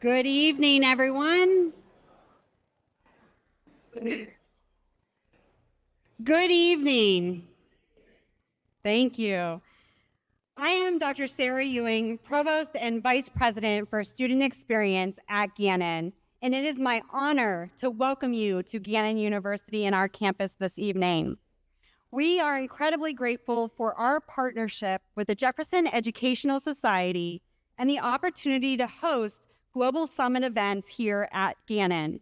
Good evening, everyone. Good evening. Thank you. I am Dr. Sarah Ewing, Provost and Vice President for Student Experience at Gannon, and it is my honor to welcome you to Gannon University and our campus this evening. We are incredibly grateful for our partnership with the Jefferson Educational Society and the opportunity to host Global Summit events here at Gannon.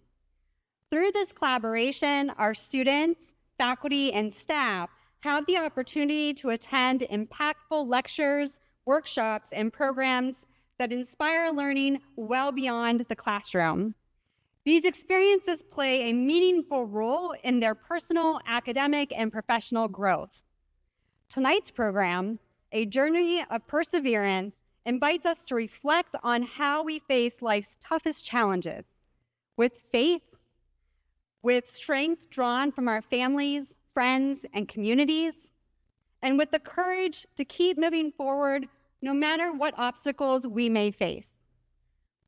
Through this collaboration, our students, faculty, and staff have the opportunity to attend impactful lectures, workshops, and programs that inspire learning well beyond the classroom. These experiences play a meaningful role in their personal, academic, and professional growth. Tonight's program, A Journey of Perseverance, invites us to reflect on how we face life's toughest challenges with faith, with strength drawn from our families, friends, and communities, and with the courage to keep moving forward no matter what obstacles we may face.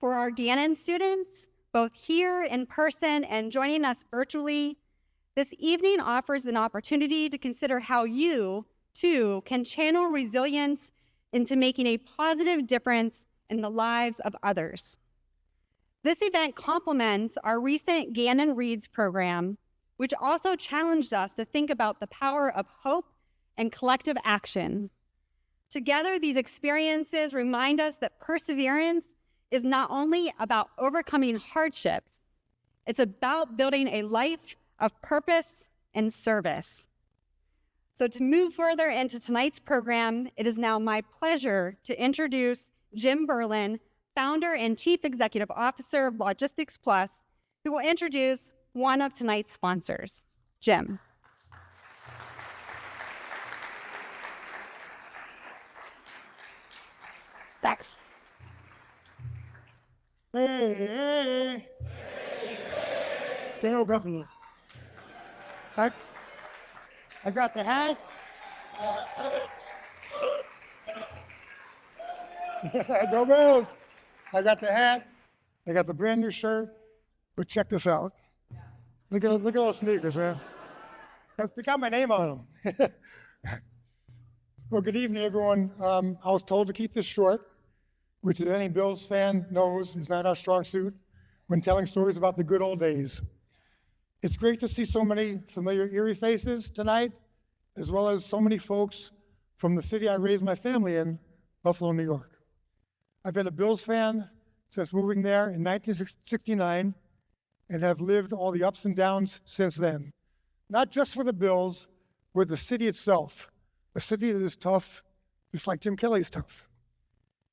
For our Gannon students, both here in person and joining us virtually, this evening offers an opportunity to consider how you, too, can channel resilience into making a positive difference in the lives of others. This event complements our recent Gannon Reads program, which also challenged us to think about the power of hope and collective action. Together, these experiences remind us that perseverance is not only about overcoming hardships, it's about building a life of purpose and service. So to move further into tonight's program, it is now my pleasure to introduce Jim Berlin, founder and chief executive officer of Logistics Plus, who will introduce one of tonight's sponsors. Jim. Thanks. Hey. Stay over, Buffalo. I got the hat. Go Bills. I got the hat. I got the brand new shirt. But check this out. Look at those sneakers, man. They got my name on them. Well, good evening, everyone. I was told to keep this short, which, as any Bills fan knows, is not our strong suit when telling stories about the good old days. It's great to see so many familiar Erie faces tonight, as well as so many folks from the city I raised my family in, Buffalo, New York. I've been a Bills fan since moving there in 1969 and have lived all the ups and downs since then. Not just with the Bills, with the city itself, a city that is tough, just like Jim Kelly's tough.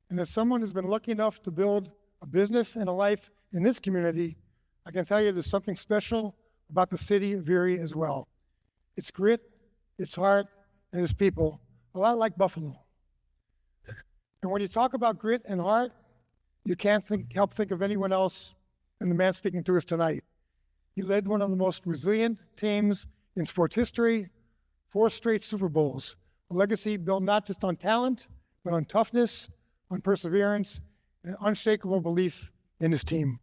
And as someone who's been lucky enough to build a business and a life in this community, I can tell you there's something special about the city of Erie as well. Its grit, its heart, and its people, a lot like Buffalo. And when you talk about grit and heart, you can't help think of anyone else than the man speaking to us tonight. He led one of the most resilient teams in sports history, 4 straight Super Bowls, a legacy built not just on talent, but on toughness, on perseverance, and unshakable belief in his team.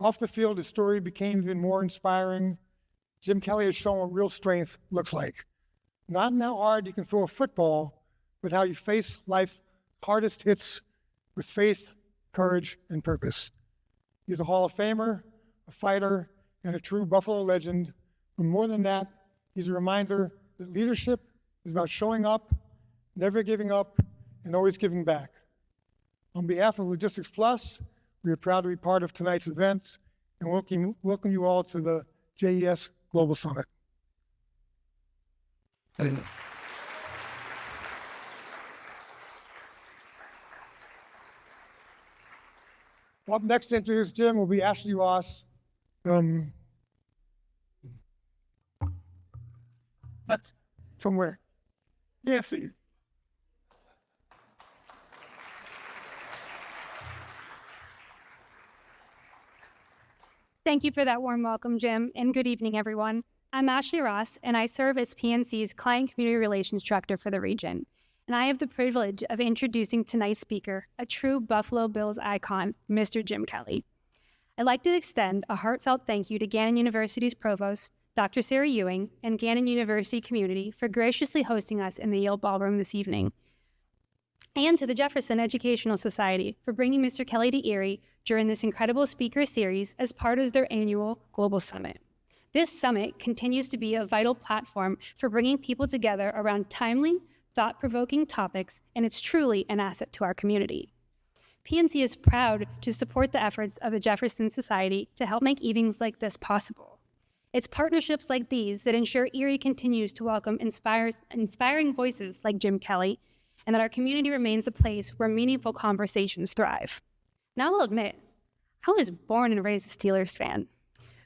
Off the field, his story became even more inspiring. Jim Kelly has shown what real strength looks like. Not in how hard you can throw a football, but how you face life's hardest hits with faith, courage, and purpose. He's a Hall of Famer, a fighter, and a true Buffalo legend. But more than that, he's a reminder that leadership is about showing up, never giving up, and always giving back. On behalf of Logistics Plus, we are proud to be part of tonight's event and welcome you all to the JES Global Summit. Up next to introduce Jim will be Ashley Ross. From where? Yeah, see. Thank you for that warm welcome, Jim, and good evening, everyone. I'm Ashley Ross, and I serve as PNC's Client Community Relations Director for the region. and I have the privilege of introducing tonight's speaker, a true Buffalo Bills icon, Mr. Jim Kelly. I'd like to extend a heartfelt thank you to Gannon University's provost, Dr. Sarah Ewing, and Gannon University community for graciously hosting us in the Yale Ballroom this evening, and to the Jefferson Educational Society for bringing Mr. Kelly to Erie during this incredible speaker series as part of their annual Global Summit. This summit continues to be a vital platform for bringing people together around timely, thought-provoking topics, and it's truly an asset to our community. PNC is proud to support the efforts of the Jefferson Society to help make evenings like this possible. It's partnerships like these that ensure Erie continues to welcome inspiring voices like Jim Kelly, and that our community remains a place where meaningful conversations thrive. Now I'll admit, I was born and raised a Steelers fan,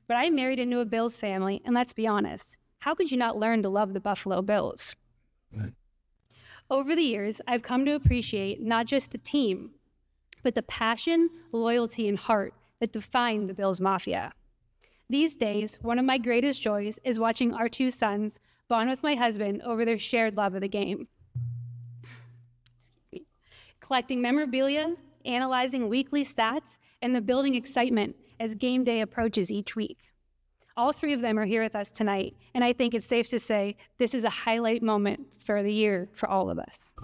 but I married into a Bills family, and let's be honest, how could you not learn to love the Buffalo Bills? Over the years, I've come to appreciate not just the team, but the passion, loyalty, and heart that define the Bills Mafia. These days, one of my greatest joys is watching our two sons bond with my husband over their shared love of the game. Collecting memorabilia, analyzing weekly stats, and the building excitement as game day approaches each week. All three of them are here with us tonight, and I think it's safe to say this is a highlight moment for the year for all of us.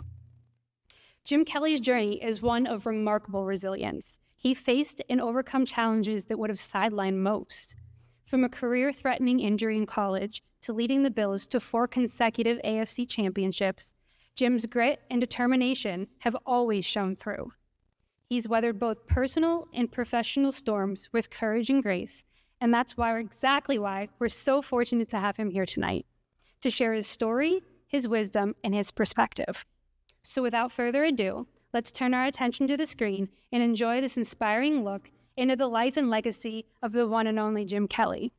Jim Kelly's journey is one of remarkable resilience. He faced and overcome challenges that would have sidelined most. From a career-threatening injury in college to leading the Bills to 4 consecutive AFC championships, Jim's grit and determination have always shown through. He's weathered both personal and professional storms with courage and grace, and that's exactly why we're so fortunate to have him here tonight, to share his story, his wisdom, and his perspective. So without further ado, let's turn our attention to the screen and enjoy this inspiring look into the life and legacy of the one and only Jim Kelly.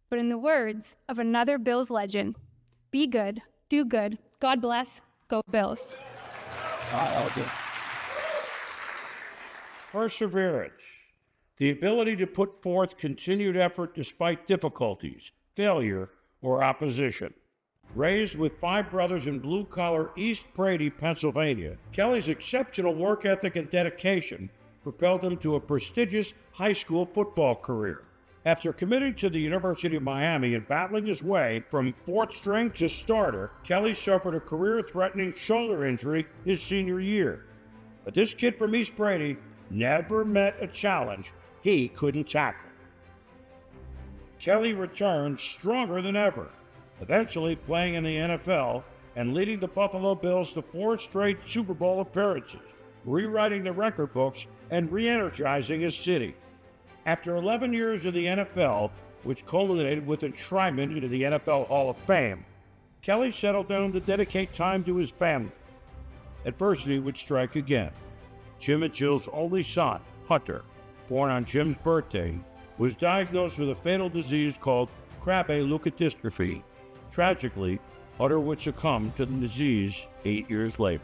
But in the words of another Bills legend, be good, do good, God bless, go Bills. Perseverance, the ability to put forth continued effort despite difficulties, failure, or opposition. Raised with 5 brothers in blue-collar East Brady, Pennsylvania, Kelly's exceptional work ethic and dedication propelled him to a prestigious high school football career. After committing to the University of Miami and battling his way from 4th string to starter, Kelly suffered a career-threatening shoulder injury his senior year. But this kid from East Brady never met a challenge he couldn't tackle. Kelly returned stronger than ever, eventually playing in the NFL and leading the Buffalo Bills to 4 straight Super Bowl appearances, rewriting the record books and re-energizing his city. After 11 years in the NFL, which culminated with enshrinement into the NFL Hall of Fame, Kelly settled down to dedicate time to his family. Adversity would strike again. Jim and Jill's only son, Hunter, born on Jim's birthday, was diagnosed with a fatal disease called Krabbe Leukodystrophy. Tragically, Hunter would succumb to the disease 8 years later.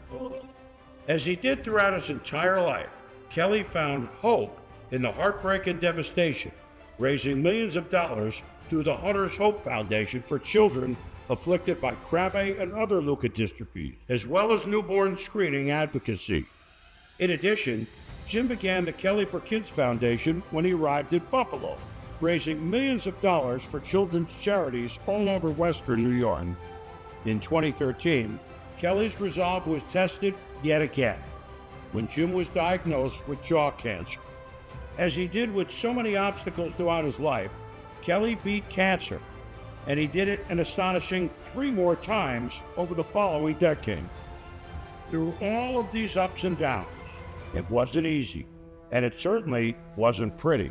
As he did throughout his entire life, Kelly found hope in the heartbreak and devastation, raising millions of dollars through the Hunter's Hope Foundation for children afflicted by Krabbe and other leukodystrophies, as well as newborn screening advocacy. In addition, Jim began the Kelly for Kids Foundation when he arrived in Buffalo, raising millions of dollars for children's charities all over Western New York. In 2013, Kelly's resolve was tested yet again when Jim was diagnosed with jaw cancer. As he did with so many obstacles throughout his life, Kelly beat cancer, and he did it an astonishing 3 more times over the following decade. Through all of these ups and downs, it wasn't easy, and it certainly wasn't pretty.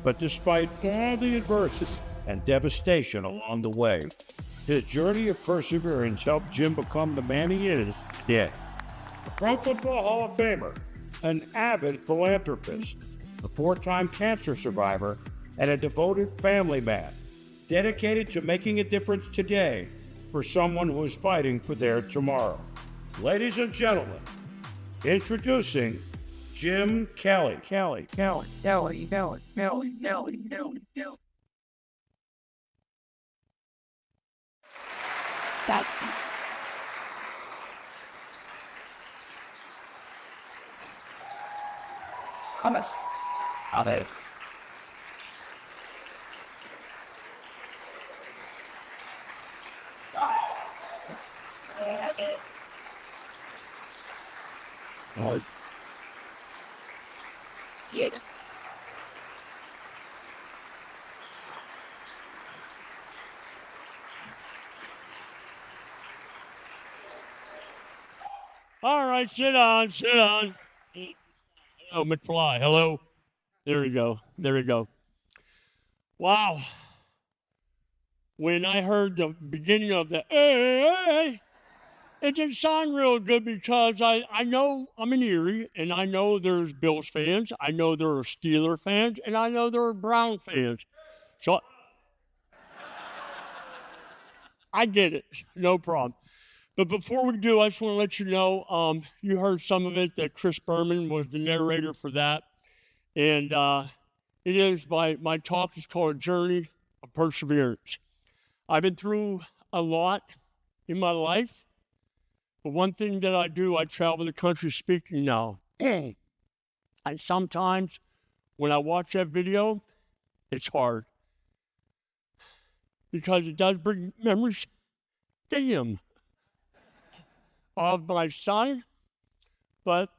But despite all the adversity and devastation along the way, his journey of perseverance helped Jim become the man he is today. A Pro Football Hall of Famer, an avid philanthropist, a 4-time cancer survivor, and a devoted family man, dedicated to making a difference today for someone who is fighting for their tomorrow. Ladies and gentlemen, introducing Jim Kelly. Kelly. Thomas. Thomas. All right, sit on, sit on. Oh, McFly, hello. There we go, there we go. Wow. When I heard the beginning of the hey, it didn't sound real good because I know I'm in Erie, and I know there's Bills fans, I know there are Steeler fans, and I know there are Brown fans. So I get it, no problem. But before we do, I just want to let you know, you heard some of it, that Chris Berman was the narrator for that. And it is, my talk is called A Journey of Perseverance. I've been through a lot in my life, but one thing that I do, I travel the country speaking now. And sometimes when I watch that video, it's hard. Because it does bring memories, damn, of my son, but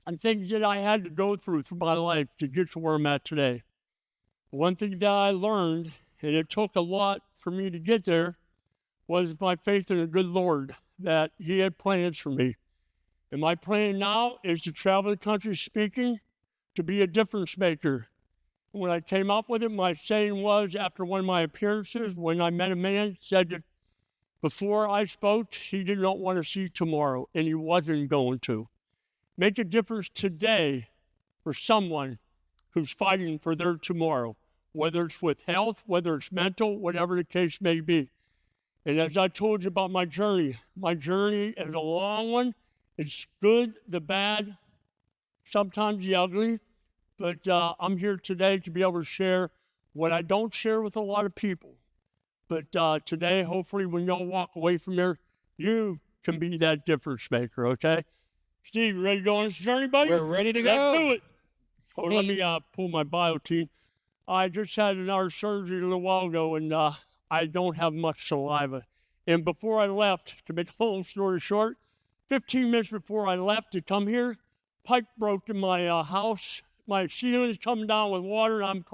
and things that I had to go through my life to get to where I'm at today. One thing that I learned, and it took a lot for me to get there, was my faith in a good Lord, that He had plans for me. And my plan now is to travel the country speaking, to be a difference maker. When I came up with it, my saying was, after one of my appearances, when I met a man, said that before I spoke, he did not want to see tomorrow, and he wasn't going to. Make a difference today for someone who's fighting for their tomorrow, whether it's with health, whether it's mental, whatever the case may be. And as I told you about my journey is a long one. It's good, the bad, sometimes the ugly, but I'm here today to be able to share what I don't share with a lot of people. But today, hopefully, when y'all walk away from there, you can be that difference maker, okay? Steve, you ready to go on this journey, buddy? We're ready to Let's go. do it. Oh, let me pull my bio team. I just had another surgery a little while ago, and I don't have much saliva. And before I left, to make a long story short, 15 minutes before I left to come here, pipe broke in my house. My ceiling is coming down with water, and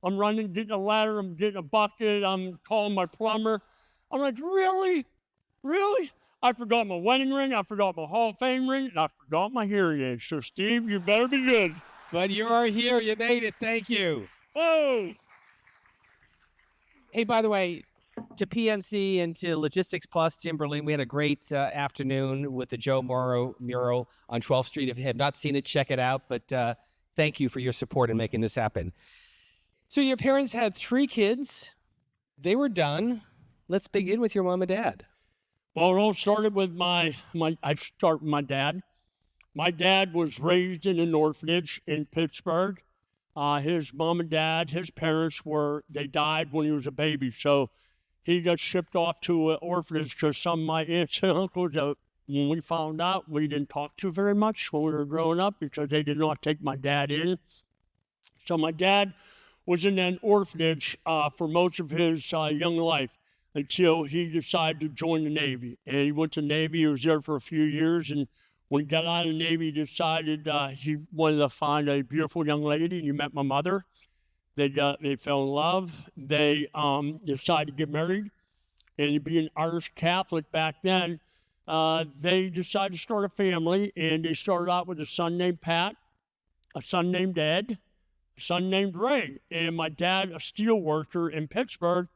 I'm running, getting a ladder, I'm getting a bucket, I'm calling my plumber. I'm like, really? Really? I forgot my wedding ring, I forgot my Hall of Fame ring, and I forgot my hearing aids. So, Steve, you better be good. But you are here. You made it. Thank you. Oh! Hey, by the way, to PNC and to Logistics Plus, Jim Berlin, we had a great afternoon with the Joe Morrow mural on 12th Street. If you have not seen it, check it out. But thank you for your support in making this happen. So your parents had 3 kids. They were done. Let's begin with your mom and dad. Well, it all started with I start with my dad. My dad was raised in an orphanage in Pittsburgh. His mom and dad, his parents they died when he was a baby. So he got shipped off to an orphanage because some of my aunts and uncles, when we found out, we didn't talk to very much when we were growing up because they did not take my dad in. So my dad was in an orphanage for most of his young life until he decided to join the Navy. And he went to the Navy. He was there for a few years. And when he got out of the Navy, he decided he wanted to find a beautiful young lady. And he met my mother. They fell in love. They decided to get married. And being Irish Catholic back then, they decided to start a family. And they started out with a son named Pat, a son named Ed, a son named Ray. And my dad, a steel worker in Pittsburgh,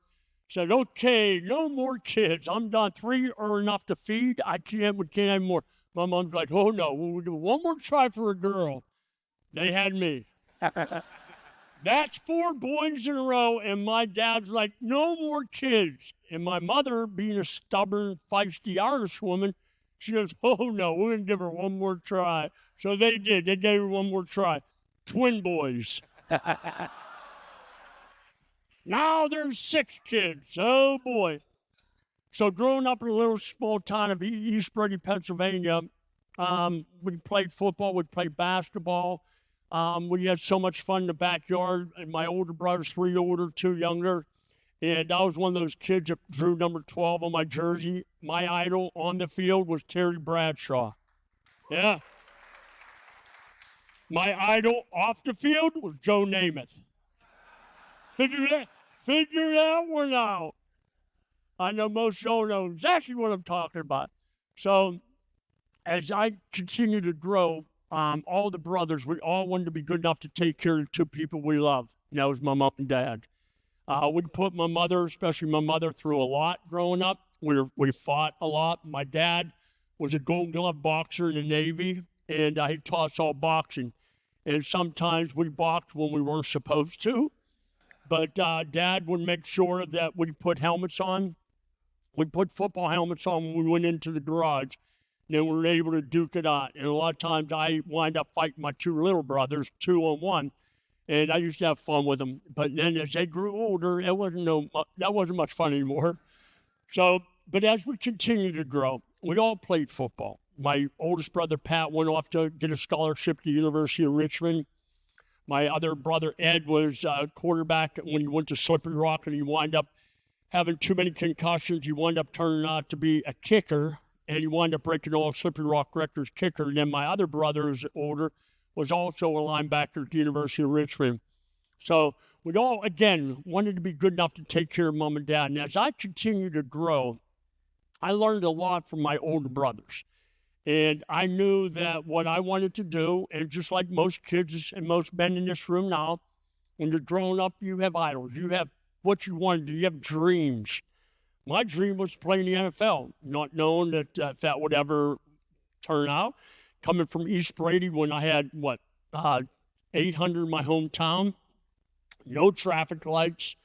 said, okay, no more kids. I'm done. 3 are enough to feed. We can't have more. My mom's like, oh no, we'll do one more try for a girl. They had me. That's 4 boys in a row, and my dad's like, no more kids. And my mother, being a stubborn, feisty Irish woman, she goes, oh no, we're going to give her one more try. So they did. They gave her one more try. Twin boys. Now there's 6 kids. Oh boy. So growing up in a little small town of East Brady, Pennsylvania, we played football, we played basketball. We had so much fun in the backyard. And my older brother's 3 older, 2 younger. And I was one of those kids that drew number 12 on my jersey. My idol on the field was Terry Bradshaw. Yeah. My idol off the field was Joe Namath. Figure that one out. I know most don't know exactly what I'm talking about. So as I continue to grow, all the brothers, we all wanted to be good enough to take care of the 2 people we love. And that was my mom and dad. We put my mother, especially my mother, through a lot growing up. We fought a lot. My dad was a Gold Glove boxer in the Navy, and he taught us all boxing. And sometimes we boxed when we weren't supposed to. But Dad would make sure that we put helmets on. We put football helmets on when we went into the garage. And then we were able to duke it out. And a lot of times I wind up fighting my 2 little brothers 2-on-1. And I used to have fun with them. But then as they grew older, that wasn't much fun anymore. So, but as we continued to grow, we all played football. My oldest brother, Pat, went off to get a scholarship to the University of Richmond. My other brother, Ed, was a quarterback when he went to Slippery Rock, and he wound up having too many concussions. He wound up turning out to be a kicker, and he wound up breaking all Slippery Rock records kicker. And then my other brother, who's older, was also a linebacker at the University of Richmond. So we all, again, wanted to be good enough to take care of mom and dad. And as I continued to grow, I learned a lot from my older brothers. And I knew that what I wanted to do, and just like most kids and most men in this room now, when you're growing up, you have idols. You have what you want to do. You have dreams. My dream was to play in the NFL, not knowing that if that would ever turn out. Coming from East Brady when I had, 800 in my hometown, no traffic lights.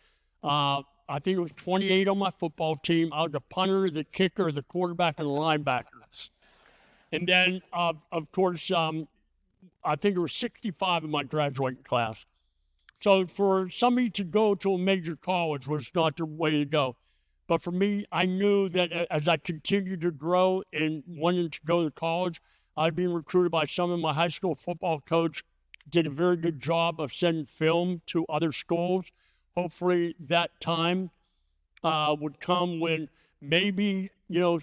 I think it was 28 on my football team. I was the punter, the kicker, the quarterback, and the linebacker. And then, of course, I think it was 65 in my graduating class. So for somebody to go to a major college was not the way to go. But for me, I knew that as I continued to grow and wanted to go to college, I'd been recruited by someone. My high school football coach did a very good job of sending film to other schools. Hopefully that time would come when maybe,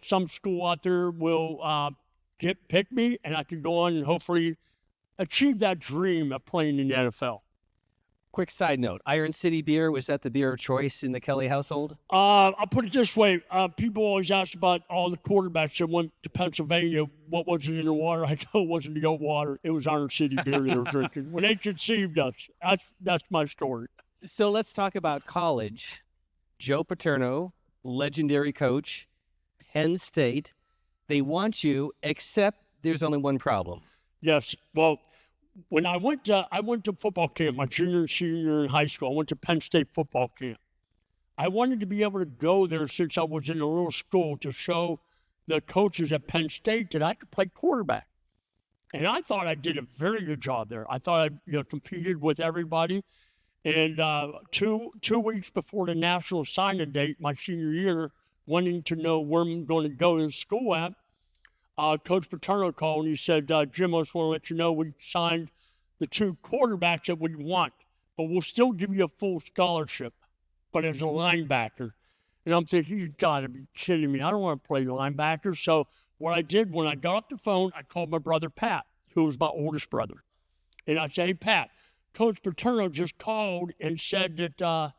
some school out there will pick me, and I can go on and hopefully achieve that dream of playing in the NFL. Quick side note, Iron City beer, was that the beer of choice in the Kelly household? I'll put it this way. People always ask about all the quarterbacks that went to Pennsylvania. What was it in the water? I know it wasn't the oat water. It was Iron City beer they were drinking. When they conceived us, that's my story. So let's talk about college. Joe Paterno, legendary coach, Penn State. They want you, except there's only one problem. Yes. Well, when I went to football camp, my junior and senior year in high school, I went to Penn State football camp. I wanted to be able to go there since I was in a little school to show the coaches at Penn State that I could play quarterback. And I thought I did a very good job there. I thought I competed with everybody. And 2 weeks before the national signing date, my senior year, wanting to know where I'm going to go to school at, Coach Paterno called and he said, Jim, I just want to let you know we signed the 2 quarterbacks that we want, but we'll still give you a full scholarship, but as a linebacker. And I'm thinking, you got to be kidding me. I don't want to play linebacker. So what I did when I got off the phone, I called my brother Pat, who was my oldest brother. And I said, hey, Pat, Coach Paterno just called and said that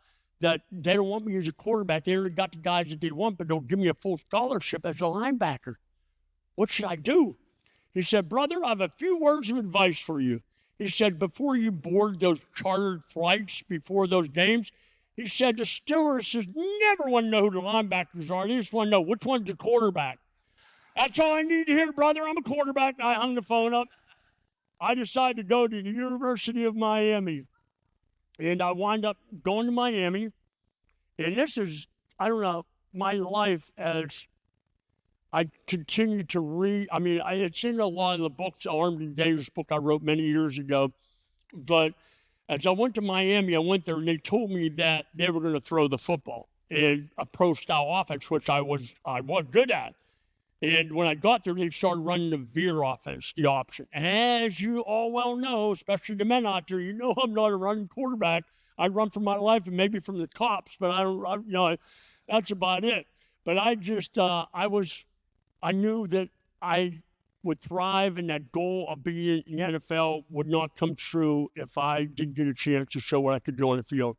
they don't want me as a quarterback. They already got the guys that they want, but they'll give me a full scholarship as a linebacker. What should I do? He said, brother, I have a few words of advice for you. He said, before you board those chartered flights before those games, he said, the stewardesses never want to know who the linebackers are. They just want to know which one's the quarterback. That's all I need to hear, brother. I'm a quarterback. I hung the phone up. I decided to go to the University of Miami. And I wound up going to Miami. And this is, I don't know, my life as I continue to read. I mean, it's in a lot of the books, Armed and Dangerous book I wrote many years ago. But as I went to Miami, I went there and they told me that they were going to throw the football in a pro-style offense, which I was good at. And when I got there, they started running the veer offense, the option. And as you all well know, especially the men out there, you know I'm not a running quarterback. I run for my life and maybe from the cops, but that's about it. But I knew that I would thrive, and that goal of being in the NFL would not come true if I didn't get a chance to show what I could do on the field.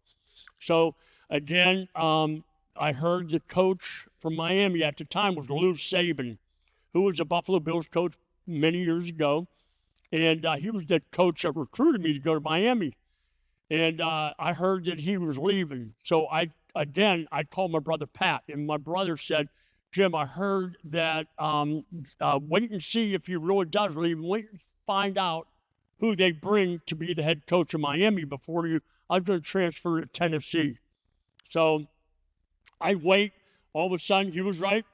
So again, I heard the coach from Miami at the time was Lou Saban, who was a Buffalo Bills coach many years ago. And he was the coach that recruited me to go to Miami. And I heard that he was leaving. So I called my brother Pat, and my brother said, Jim, I heard that wait and see if he really does leave, and wait and find out who they bring to be the head coach of Miami before I was going to transfer to Tennessee. So I wait. All of a sudden, he was right.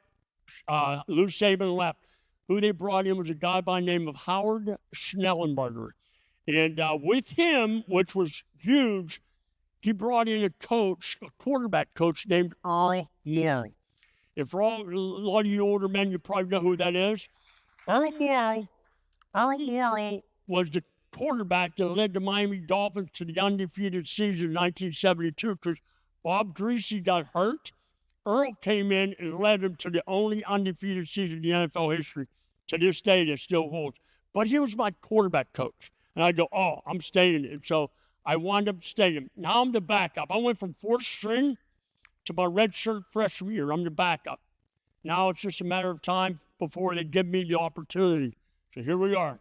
Lou Saban left. Who they brought in was a guy by the name of Howard Schnellenberger. And with him, which was huge, he brought in a quarterback coach named Earl Morrall. And for a lot of you older men, you probably know who that is. Earl Morrall was the quarterback that led the Miami Dolphins to the undefeated season in 1972 because Bob Greasy got hurt. Earl came in and led them to the only undefeated season in the NFL history. To this day, that still holds. But he was my quarterback coach. And I go, oh, I'm staying. And so I wound up staying. Now I'm the backup. I went from fourth string to my redshirt freshman year. I'm the backup. Now it's just a matter of time before they give me the opportunity. So here we are.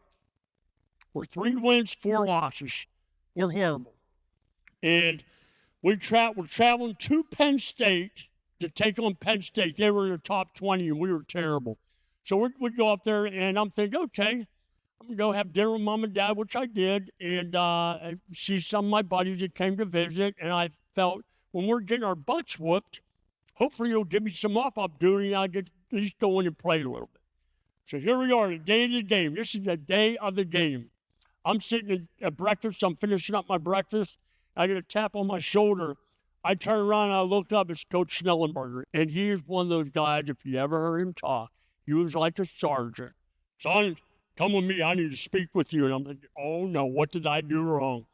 We're 3 wins, 4 losses. We're horrible. And we're traveling to Penn State to take on Penn State. They were in the top 20, and we were terrible. So we go up there, and I'm thinking, okay, I'm going to go have dinner with Mom and Dad, which I did, and see some of my buddies that came to visit. And I felt, when we're getting our butts whooped, hopefully you'll give me some off duty, and I get at least go in and play a little bit. So here we are, the day of the game. This is the day of the game. I'm sitting at breakfast. I'm finishing up my breakfast. I get a tap on my shoulder. I turn around, and I looked up. It's Coach Schnellenberger, and he is one of those guys, if you ever heard him talk, he was like a sergeant. Son, come with me. I need to speak with you. And I'm like, oh, no, what did I do wrong?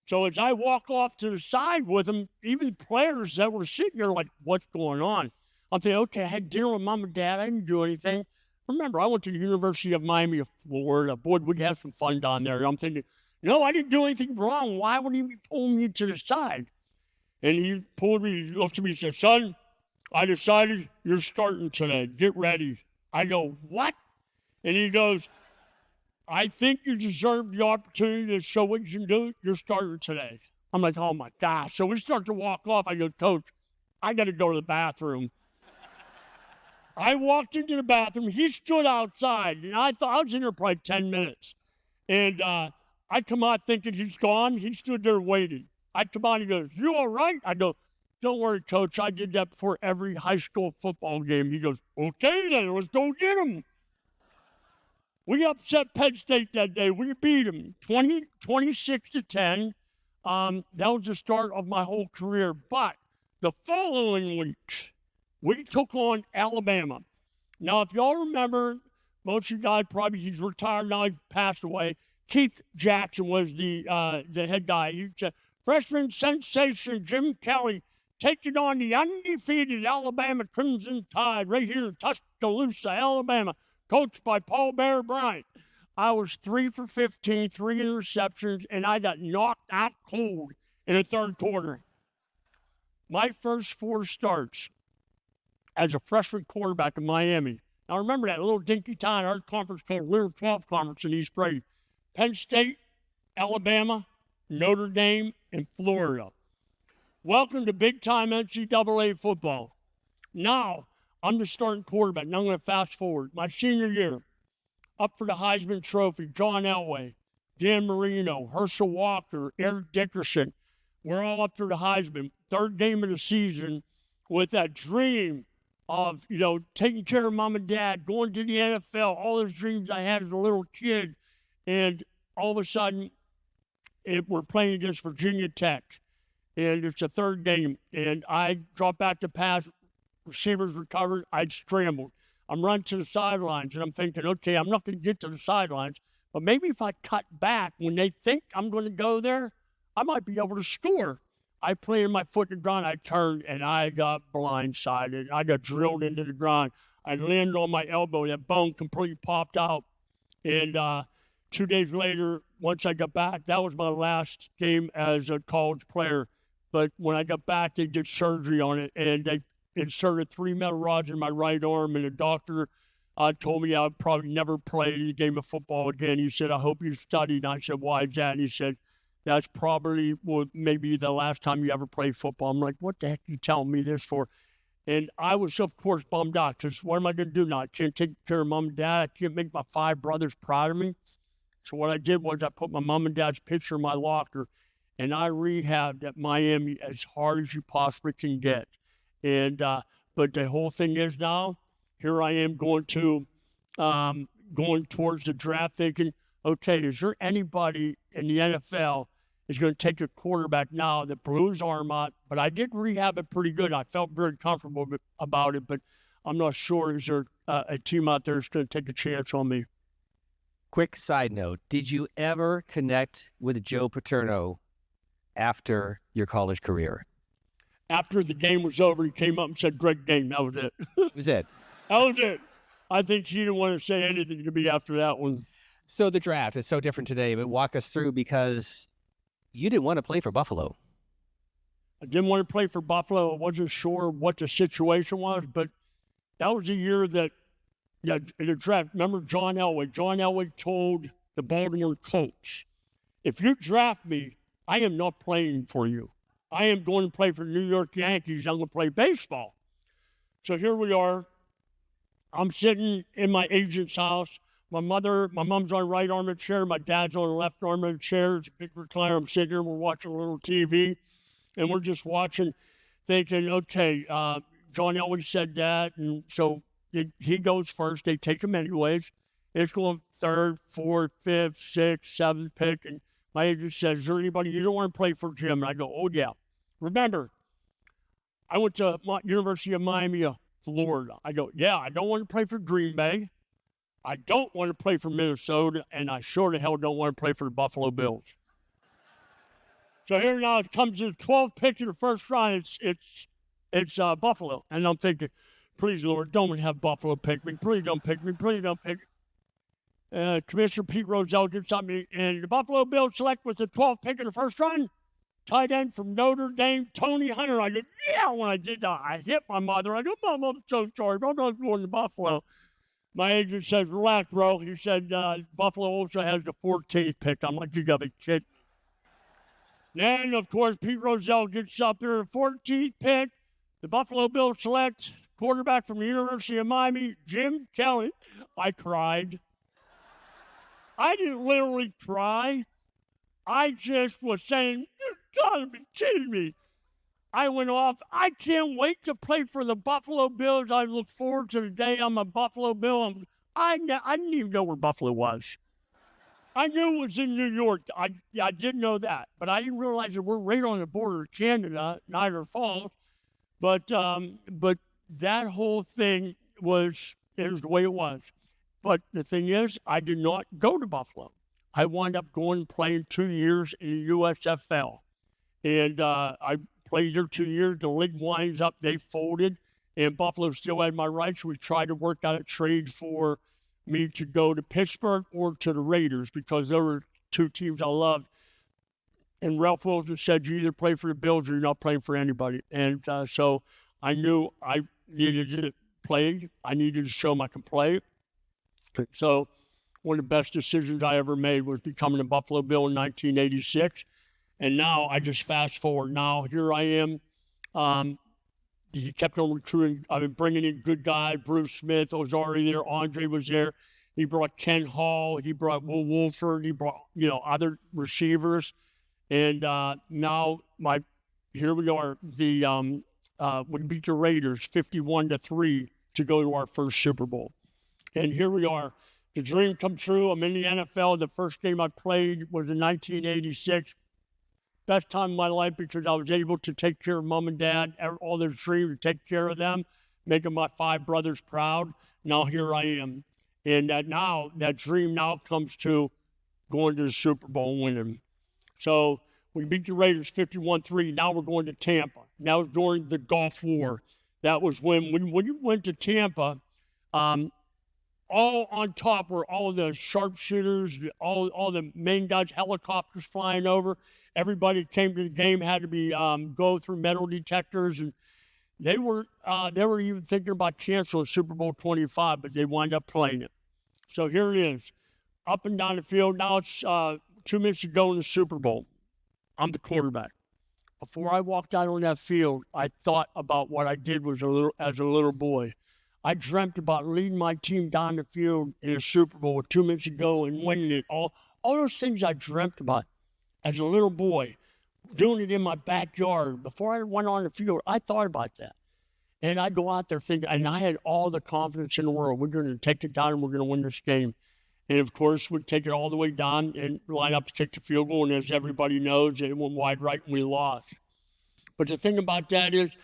So as I walk off to the side with him, even players that were sitting there like, what's going on? I'm thinking, okay, I had dinner with Mom and Dad. I didn't do anything. Remember, I went to the University of Miami of Florida. Boy, we'd have some fun down there. And I'm thinking, no, I didn't do anything wrong. Why would he be pulling me to the side? And he pulled me, he looked at me and said, son, I decided you're starting today. Get ready. I go, what? And he goes, I think you deserve the opportunity to show what you can do. You're starting today. I'm like, oh, my gosh. So we start to walk off. I go, Coach, I got to go to the bathroom. I walked into the bathroom. He stood outside, and I thought I was in there probably 10 minutes. And I come out thinking he's gone. He stood there waiting. I come out, he goes, you all right? I go, don't worry, Coach. I did that before every high school football game. He goes, okay, then, let's go get him. We upset Penn State that day. We beat them 26-10. That was the start of my whole career. But the following week, we took on Alabama. Now, if y'all remember, most of you guys probably, he's retired now, he passed away. Keith Jackson was the head guy. He said, freshman sensation Jim Kelly taking on the undefeated Alabama Crimson Tide right here in Tuscaloosa, Alabama, coached by Paul Bear Bryant. I was 3 for 15, 3 interceptions, and I got knocked out cold in the third quarter. My first 4 starts as a freshman quarterback in Miami. Now remember that little dinky town, our conference called Winter 12 Conference in East Brady. Penn State, Alabama, Notre Dame, and Florida. Welcome to big-time NCAA football. Now, I'm the starting quarterback. Now I'm going to fast forward. My senior year, up for the Heisman Trophy, John Elway, Dan Marino, Herschel Walker, Eric Dickerson. We're all up for the Heisman. Third game of the season with that dream of, taking care of Mom and Dad, going to the NFL, all those dreams I had as a little kid. And all of a sudden, we're playing against Virginia Tech. And it's a third game. And I dropped back to pass. Receivers recovered. I'd scrambled. I'm running to the sidelines, and I'm thinking, okay, I'm not going to get to the sidelines, but maybe if I cut back when they think I'm going to go there, I might be able to score. I planted my foot in the ground, I turned, and I got blindsided. I got drilled into the ground. I landed on my elbow. That bone completely popped out. And 2 days later, once I got back, that was my last game as a college player. But when I got back, they did surgery on it, and they inserted 3 metal rods in my right arm, and the doctor told me I would probably never play a game of football again. He said, I hope you studied. And I said, why is that? And he said, that's probably maybe the last time you ever played football. I'm like, what the heck are you telling me this for? And I was, of course, bummed out because what am I going to do now? I can't take care of mom and dad. I can't make my 5 brothers proud of me. So what I did was I put my mom and dad's picture in my locker, and I rehabbed at Miami as hard as you possibly can get. And but the whole thing is now, here I am going towards the draft thinking, okay, is there anybody in the NFL is going to take a quarterback now that blew his arm out? But I did rehab it pretty good. I felt very comfortable about it, but I'm not sure is there a team out there that's going to take a chance on me. Quick side note, did you ever connect with Joe Paterno after your college career? After the game was over, he came up and said, great game. That was it. That was it. That was it. I think he didn't want to say anything to me after that one. So the draft is so different today, but walk us through, because you didn't want to play for Buffalo. I didn't want to play for Buffalo. I wasn't sure what the situation was, but that was the year that, in the draft, remember John Elway? John Elway told the Baltimore Colts, if you draft me, I am not playing for you. I am going to play for the New York Yankees. I'm going to play baseball. So here we are. I'm sitting in my agent's house. My mom's on the right arm of the chair. My dad's on the left arm of the chair. It's a big recliner. I'm sitting here. We're watching a little TV. And we're just watching, thinking, okay, John Elway said that. And so he goes first. They take him anyways. It's going 3rd, 4th, 5th, 6th, 7th pick. And my agent says, is there anybody you don't want to play for, Jim? And I go, oh, yeah. Remember, I went to University of Miami, Florida. I go, yeah, I don't want to play for Green Bay. I don't want to play for Minnesota, and I sure the hell don't want to play for the Buffalo Bills. So here now it comes to the 12th pick in the first round. It's Buffalo, and I'm thinking, please, Lord, don't have Buffalo pick me. Please don't pick me. Please don't pick me. Commissioner Pete Rozelle gets on me, and the Buffalo Bills select with the 12th pick in the first round. Tight end from Notre Dame, Tony Hunter. I go, yeah, when I did that, I hit my mother. I go, Mom, I'm so sorry. I'm not going to Buffalo. My agent says, relax, bro. He said, Buffalo also has the 14th pick. I'm like, you got to be kidding. Then, of course, Pete Rozelle gets up there, 14th pick. The Buffalo Bills select quarterback from the University of Miami, Jim Kelly. I cried. I didn't literally cry. I just was saying, you gotta be kidding me. I went off. I can't wait to play for the Buffalo Bills. I look forward to the day I'm a Buffalo Bill. I didn't even know where Buffalo was. I knew it was in New York. I did know that, but I didn't realize that we're right on the border of Canada, Niagara Falls. But that whole thing was the way it was. But the thing is, I did not go to Buffalo. I wound up going and playing 2 years in the USFL. And I played there 2 years. The league winds up, they folded, and Buffalo still had my rights. We tried to work out a trade for me to go to Pittsburgh or to the Raiders because there were 2 teams I loved. And Ralph Wilson said, you either play for the Bills or you're not playing for anybody. And so I knew I needed to play. I needed to show I could play. So one of the best decisions I ever made was becoming a Buffalo Bill in 1986. And now I just fast forward. Now here I am. He kept on recruiting. I've been bringing in good guys. Bruce Smith was already there. Andre was there. He brought Ken Hall. He brought Will Wolford. He brought, other receivers. And now here we are. We beat the Raiders 51-3 to go to our first Super Bowl. And here we are. The dream come true. I'm in the NFL. The first game I played was in 1986. Best time of my life because I was able to take care of mom and dad, all their dreams, to take care of them, making my 5 brothers proud. Now here I am. And that dream now comes to going to the Super Bowl and winning. So we beat the Raiders 51-3. Now we're going to Tampa. Now during the Gulf War. That was when you went to Tampa, all on top were all the sharpshooters, all the main guys, helicopters flying over. Everybody that came to the game had to be go through metal detectors, and they were even thinking about canceling Super Bowl 25, but they wound up playing it. So here it is, up and down the field. Now it's 2 minutes to go in the Super Bowl. I'm the quarterback. Before I walked out on that field, I thought about what I did as a little boy. I dreamt about leading my team down the field in a Super Bowl with 2 minutes to go and winning it. All those things I dreamt about as a little boy, doing it in my backyard. Before I went on the field, I thought about that. And I'd go out there thinking, and I had all the confidence in the world. We're going to take it down and we're going to win this game. And, of course, we'd take it all the way down and line up to kick the field goal. And as everybody knows, it went wide right and we lost. But the thing about that is,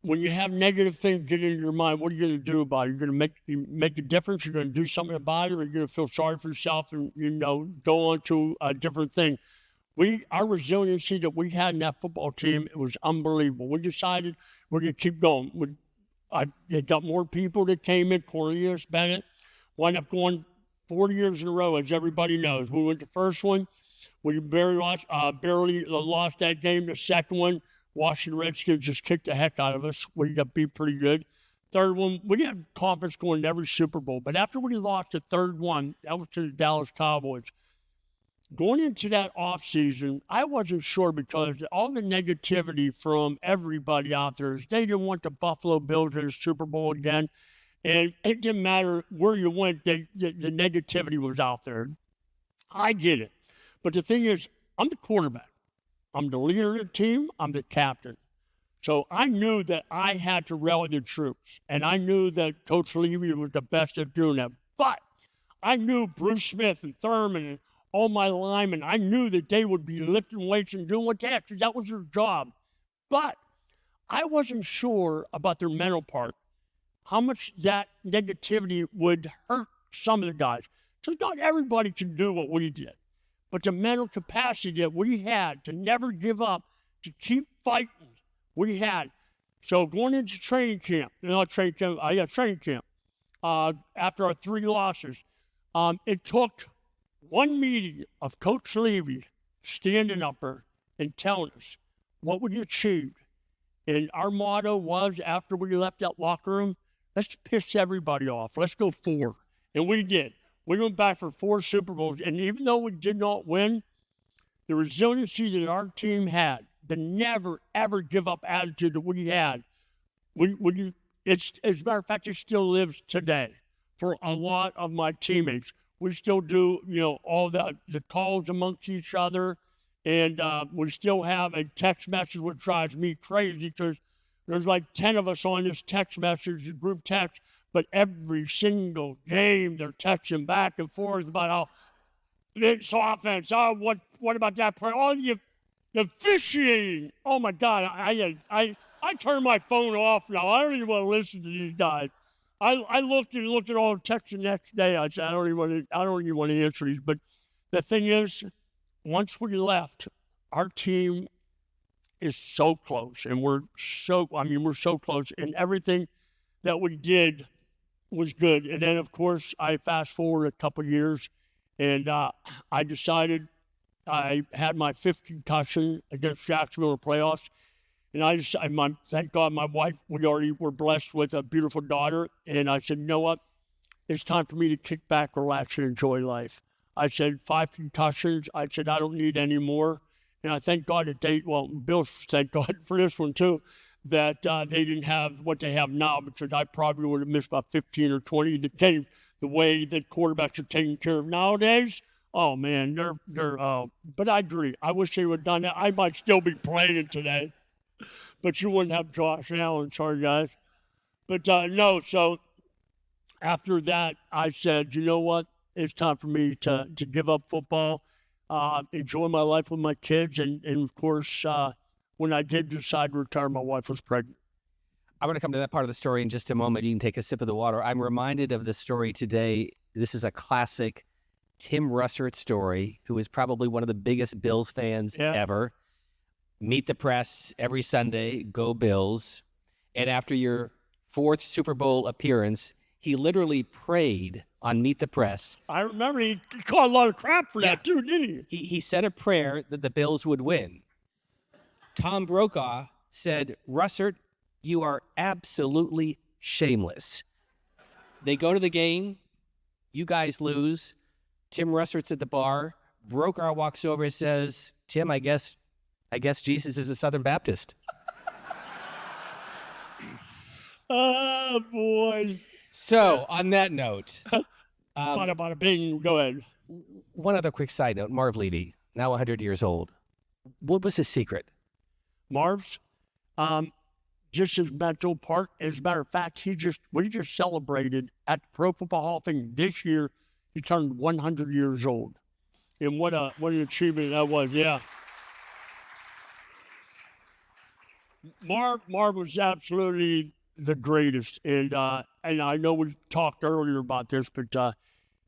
when you have negative things get into your mind, what are you going to do about it? You're going to make a difference? You're going to do something about it? Or you're going to feel sorry for yourself and, go on to a different thing? Our resiliency that we had in that football team, it was unbelievable. We decided we're going to keep going. They got more people that came in. Cornelius Bennett wound up going 40 years in a row, as everybody knows. We went the first one. We barely lost that game. The second one, Washington Redskins just kicked the heck out of us. We got beat pretty good. Third one, we had confidence going to every Super Bowl. But after we lost the third one, that was to the Dallas Cowboys. Going into that offseason, I wasn't sure because all the negativity from everybody out there is they didn't want the Buffalo Bills in the Super Bowl again. And it didn't matter where you went, the negativity was out there. I get it. But the thing is, I'm the quarterback. I'm the leader of the team. I'm the captain. So I knew that I had to rally the troops. And I knew that Coach Levy was the best at doing that. But I knew Bruce Smith and Thurman and all my linemen, I knew that they would be lifting weights and doing what they had, because that was their job. But I wasn't sure about their mental part, how much that negativity would hurt some of the guys. So not everybody can do what we did. But the mental capacity that we had to never give up, to keep fighting, we had. So going into training camp, after our 3 losses, it took one meeting of Coach Levy standing up there and telling us what we achieved. And our motto was, after we left that locker room, let's piss everybody off. Let's go 4. And we did. We went back for 4 Super Bowls. And even though we did not win, the resiliency that our team had, the never, ever give up attitude that we had, it's, as a matter of fact, it still lives today for a lot of my teammates. We still do, all the calls amongst each other. And we still have a text message, which drives me crazy because there's like 10 of us on this text message, group text. But every single game, they're texting back and forth about how it's offense. Oh, what about that play? Oh, the officiating. Oh my God, I turn my phone off now. I don't even want to listen to these guys. I looked at all the texts the next day. I said I don't even want to answer these. But the thing is, once we left, our team is so close, and we're so close, and everything that we did was good. And then, of course, I fast forward a couple of years, and I decided I had my 5th concussion against Jacksonville in the playoffs. And thank God my wife, we already were blessed with a beautiful daughter. And I said, you know what? It's time for me to kick back, relax, and enjoy life. I said, 5 concussions. I said, I don't need any more. And I thank God that Bills, thank God for this one too, that they didn't have what they have now, because I probably would have missed about 15 or 20. The way that quarterbacks are taken care of nowadays, oh man, but I agree. I wish they would have done that. I might still be playing today, but you wouldn't have Josh Allen. Sorry, guys. But no, so after that, I said, you know what? It's time for me to give up football, enjoy my life with my kids. And of course, when I did decide to retire, my wife was pregnant. I'm going to come to that part of the story in just a moment. You can take a sip of the water. I'm reminded of the story today. This is a classic Tim Russert story, who is probably one of the biggest Bills fans ever. Meet the Press every Sunday, go Bills. And after your 4th Super Bowl appearance, he literally prayed on Meet the Press. I remember he caught a lot of crap for that too, didn't he? He said a prayer that the Bills would win. Tom Brokaw said, Russert, you are absolutely shameless. They go to the game. You guys lose. Tim Russert's at the bar. Brokaw walks over and says, Tim, I guess Jesus is a Southern Baptist. Oh, boy. So, on that note, Bada bing, go ahead. one other quick side note. Marv Levy, now 100 years old. What was his secret? Marv's, just his mental part. As a matter of fact, we just celebrated at the Pro Football Hall of Fame this year. He turned 100 years old. And what an achievement that was, yeah. Marv was absolutely the greatest. And I know we talked earlier about this, but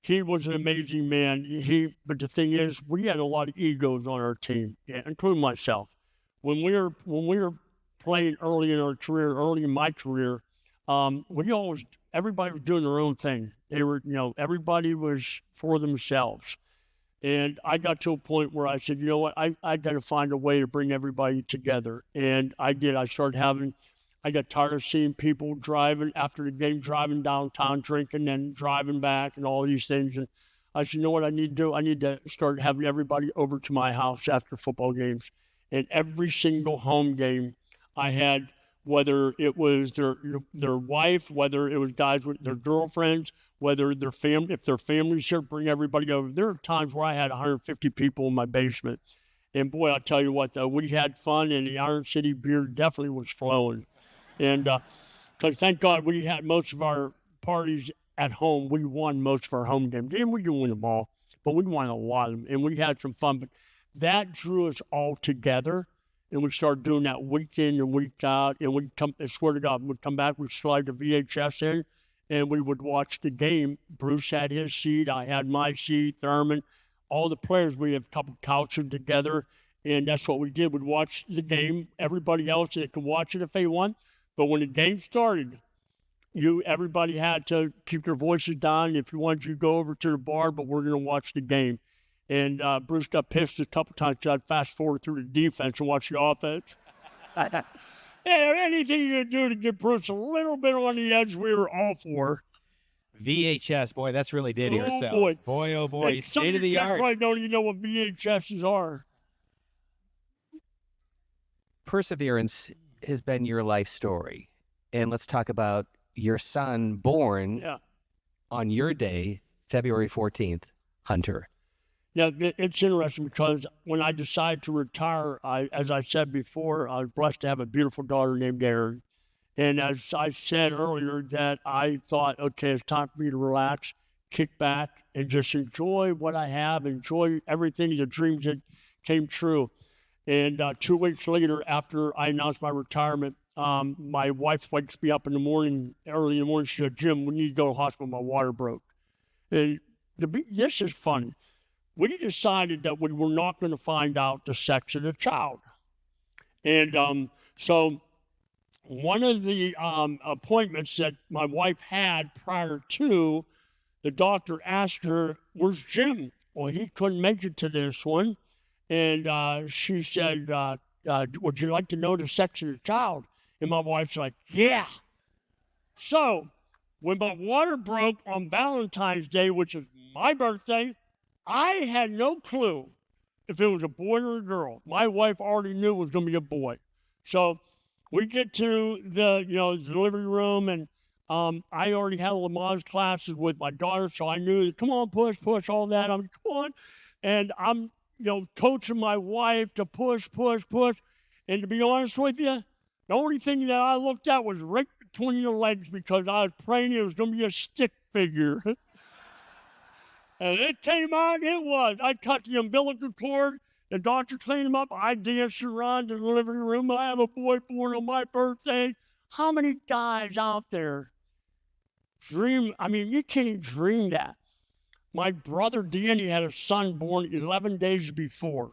he was an amazing man. But the thing is, we had a lot of egos on our team, including myself. When we were playing early in my career, everybody was doing their own thing. They were, everybody was for themselves. And I got to a point where I said, you know what, I got to find a way to bring everybody together. And I did. I got tired of seeing people driving after the game, driving downtown, drinking, and driving back and all these things. And I said, you know what I need to do? I need to start having everybody over to my house after football games. And every single home game I had, whether it was their wife, whether it was guys with their girlfriends, whether their family, if their family's here, bring everybody over. There are times where I had 150 people in my basement. And boy, I'll tell you what, though, we had fun, and the Iron City beer definitely was flowing. And because thank God we had most of our parties at home. We won most of our home games. And we didn't win them all, but we won a lot of them, and we had some fun. But that drew us all together. And we started doing that week in and week out. And I swear to God, we'd come back, we'd slide the VHS in, and we would watch the game. Bruce had his seat, I had my seat, Thurman, all the players, we have a couple couches together. And that's what we did. We'd watch the game. Everybody else, they could watch it if they want. But when the game started, everybody had to keep their voices down. If you wanted, you go over to the bar, but we're going to watch the game. And Bruce got pissed a couple times, so I'd fast forward through the defense and watch the offense. Anything you could do to get Bruce a little bit on the edge, we were all for. VHS, boy, that's really dating ourselves. Boy, oh boy, hey, state of the art. Probably don't even know what VHSs are. Perseverance has been your life story. And let's talk about your son born on your day, February 14th, Hunter. Yeah, it's interesting because when I decided to retire, as I said before, I was blessed to have a beautiful daughter named Erin. And as I said earlier, that I thought, okay, it's time for me to relax, kick back, and just enjoy what I have, enjoy everything, the dreams that came true. And 2 weeks later, after I announced my retirement, my wife wakes me up in the morning, early in the morning. She said, Jim, we need to go to the hospital. My water broke. And this is funny. We decided that we were not going to find out the sex of the child. And so one of the appointments that my wife had prior to, the doctor asked her, where's Jim? Well, he couldn't make it to this one. And she said, would you like to know the sex of the child? And my wife's like, yeah. So when my water broke on Valentine's Day, which is my birthday, I had no clue if it was a boy or a girl. My wife already knew it was going to be a boy. So we get to the delivery room, and I already had Lamaze classes with my daughter, so I knew, come on, push, all that. I'm come on. And I'm, coaching my wife to push. And to be honest with you, the only thing that I looked at was right between the legs because I was praying it was going to be a stick figure. And it came out, it was. I cut the umbilical cord, the doctor cleaned him up, I danced around the living room. I have a boy born on my birthday. How many guys out there dream? I mean, you can't dream that. My brother Danny had a son born 11 days before.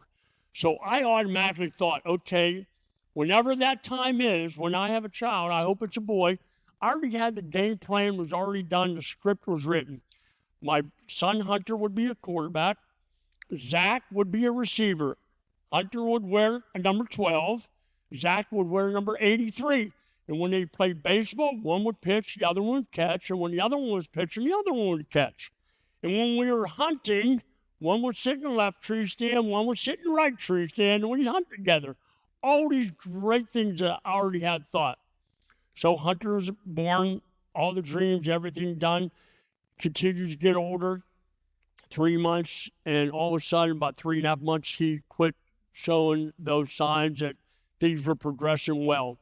So I automatically thought, okay, whenever that time is, when I have a child, I hope it's a boy, I already had the game plan was already done, the script was written. My son Hunter would be a quarterback, Zach would be a receiver. Hunter would wear a number 12, Zach would wear number 83. And when they played baseball, one would pitch, the other one would catch, and when the other one was pitching, the other one would catch. And when we were hunting, one would sit in the left tree stand, one would sit in the right tree stand, and we'd hunt together. All these great things that I already had thought. So Hunter was born, all the dreams, everything done, continued to get older, 3 months, and all of a sudden, about 3.5 months, he quit showing those signs that things were progressing well.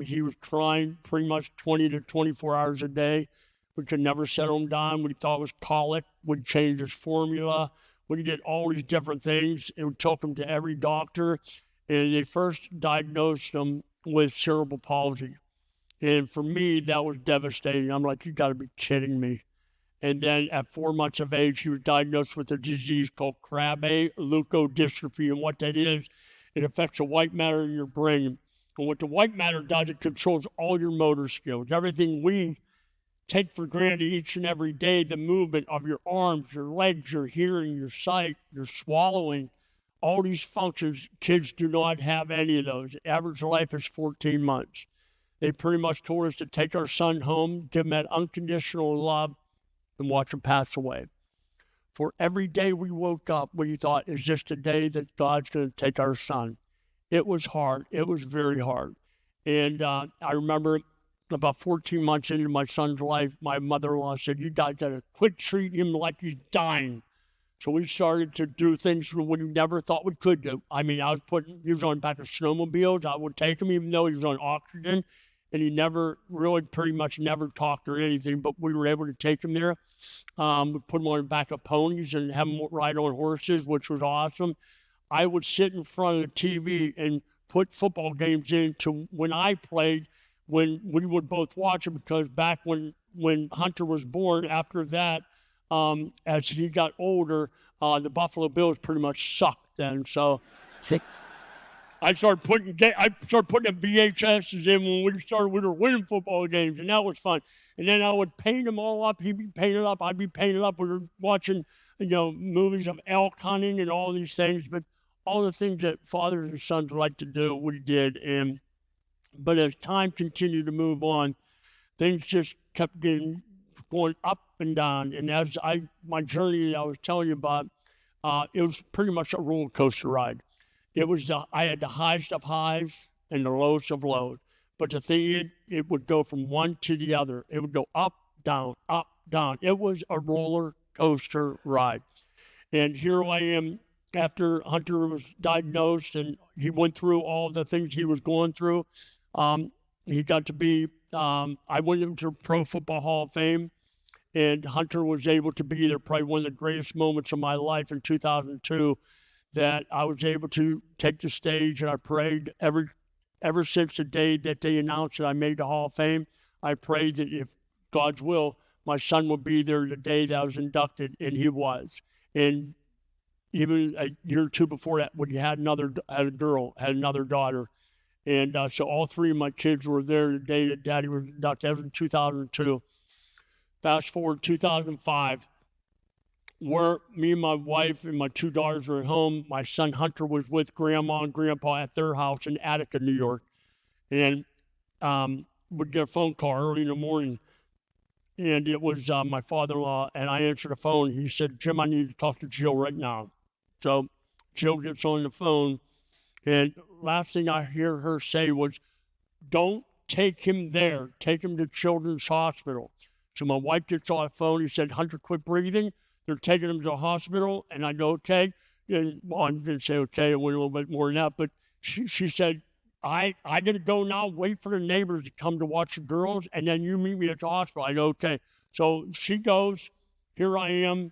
He was crying pretty much 20 to 24 hours a day. We could never settle him down. We thought it was colic. We'd change his formula. We did all these different things. And we took him to every doctor. And they first diagnosed him with cerebral palsy. And for me, that was devastating. I'm like, you got to be kidding me. And then at 4 months of age, he was diagnosed with a disease called Krabbe Leukodystrophy. And what that is, it affects the white matter in your brain. And what the white matter does, it controls all your motor skills. Everything we take for granted each and every day, the movement of your arms, your legs, your hearing, your sight, your swallowing, all these functions, kids do not have any of those. Average life is 14 months. They pretty much told us to take our son home, give him that unconditional love, and watch him pass away. For every day we woke up, we thought, is this the day that God's going to take our son? It was hard. It was very hard. And I remember about 14 months into my son's life, my mother-in-law said, you guys got to quit treating him like he's dying. So we started to do things we never thought we could do. I mean, he was on back of snowmobiles. I would take him even though he was on oxygen. And he never, really pretty much never talked or anything, but we were able to take him there. We put him on the back of ponies and have him ride on horses, which was awesome. I would sit in front of the TV and put football games in to when I played, when we would both watch it, because back when Hunter was born, after that, as he got older, the Buffalo Bills pretty much sucked then. So I started putting the VHSs in when we were winning football games, and that was fun. And then I would paint them all up. He'd be painted up. I'd be painted up. We were watching, movies of elk hunting and all these things, but all the things that fathers and sons like to do, we did. But as time continued to move on, things just kept going up and down. And as my journey that I was telling you about, it was pretty much a roller coaster ride. I had the highest of highs and the lowest of lows. But the thing is, it would go from one to the other. It would go up, down, up, down. It was a roller coaster ride. And here I am after Hunter was diagnosed and he went through all the things he was going through. He got to be, I went into Pro Football Hall of Fame, and Hunter was able to be there, probably one of the greatest moments of my life in 2002, that I was able to take the stage, and I prayed ever since the day that they announced that I made the Hall of Fame. I prayed that if God's will, my son would be there the day that I was inducted, and he was. And even a year or two before that, when he had another daughter. And so all three of my kids were there the day that Daddy was inducted. That was in 2002. Fast forward 2005, where me and my wife and my two daughters were at home. My son Hunter was with Grandma and Grandpa at their house in Attica, New York. And would get a phone call early in the morning. And it was my father-in-law, and I answered the phone. He said, Jim, I need to talk to Jill right now. So Jill gets on the phone, and last thing I hear her say was, don't take him there. Take him to Children's Hospital. So my wife gets on the phone. He said, Hunter, quit breathing. They're taking him to the hospital. And I go, okay. And I didn't say okay. I went a little bit more than that. But she said, I got to go now, wait for the neighbors to come to watch the girls, and then you meet me at the hospital. I go, okay. So she goes, here I am,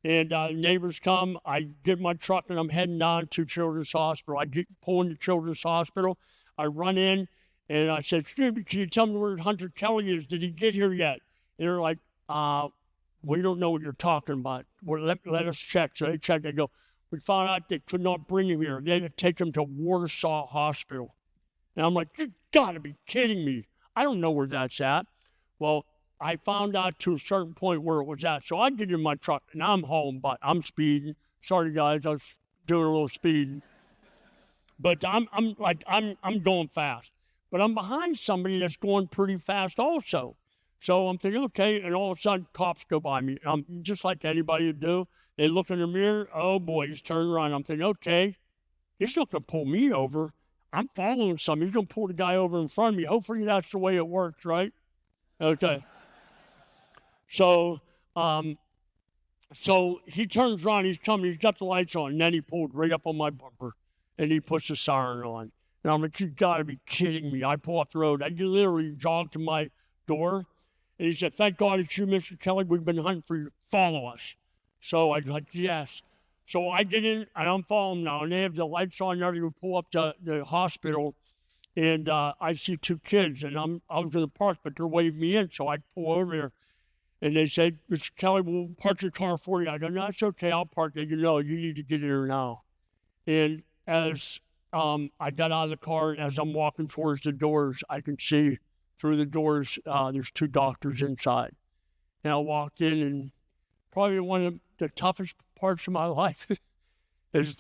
and neighbors come. I get my truck, and I'm heading down to Children's Hospital. I pull into Children's Hospital. I run in, And I said, excuse me, can you tell me where Hunter Kelly is? Did he get here yet? And they're like, we don't know what you're talking about. Well, let us check. So they checked. They go, we found out they could not bring him here. They had to take him to Warsaw Hospital. And I'm like, you gotta be kidding me. I don't know where that's at. Well, I found out to a certain point where it was at. So I get in my truck and I'm home, but I'm speeding. Sorry guys, I was doing a little speeding. But I'm going fast. But I'm behind somebody that's going pretty fast also. So I'm thinking, okay, and all of a sudden cops go by me. I'm just like anybody would do. They look in the mirror, oh boy, he's turning around. I'm thinking, okay, he's not gonna pull me over. I'm following something. He's gonna pull the guy over in front of me. Hopefully that's the way it works, right? Okay. So he turns around, he's coming, he's got the lights on, and then he pulled right up on my bumper, and he puts the siren on. And I'm like, you gotta be kidding me. I pull off the road. I literally jogged to my door, and he said, thank God it's you, Mr. Kelly. We've been hunting for you. Follow us. So I was like, yes. So I get in, and I'm following now, and they have the lights on and everything. We pull up to the hospital, and I see two kids, and I was in the park, but they're waving me in, so I pull over there. And they said, Mr. Kelly, we'll park your car for you. I go, no, it's okay, I'll park it. You know, you need to get here now. And as I got out of the car, and as I'm walking towards the doors, I can see through the doors, there's two doctors inside. And I walked in, and probably one of the toughest parts of my life is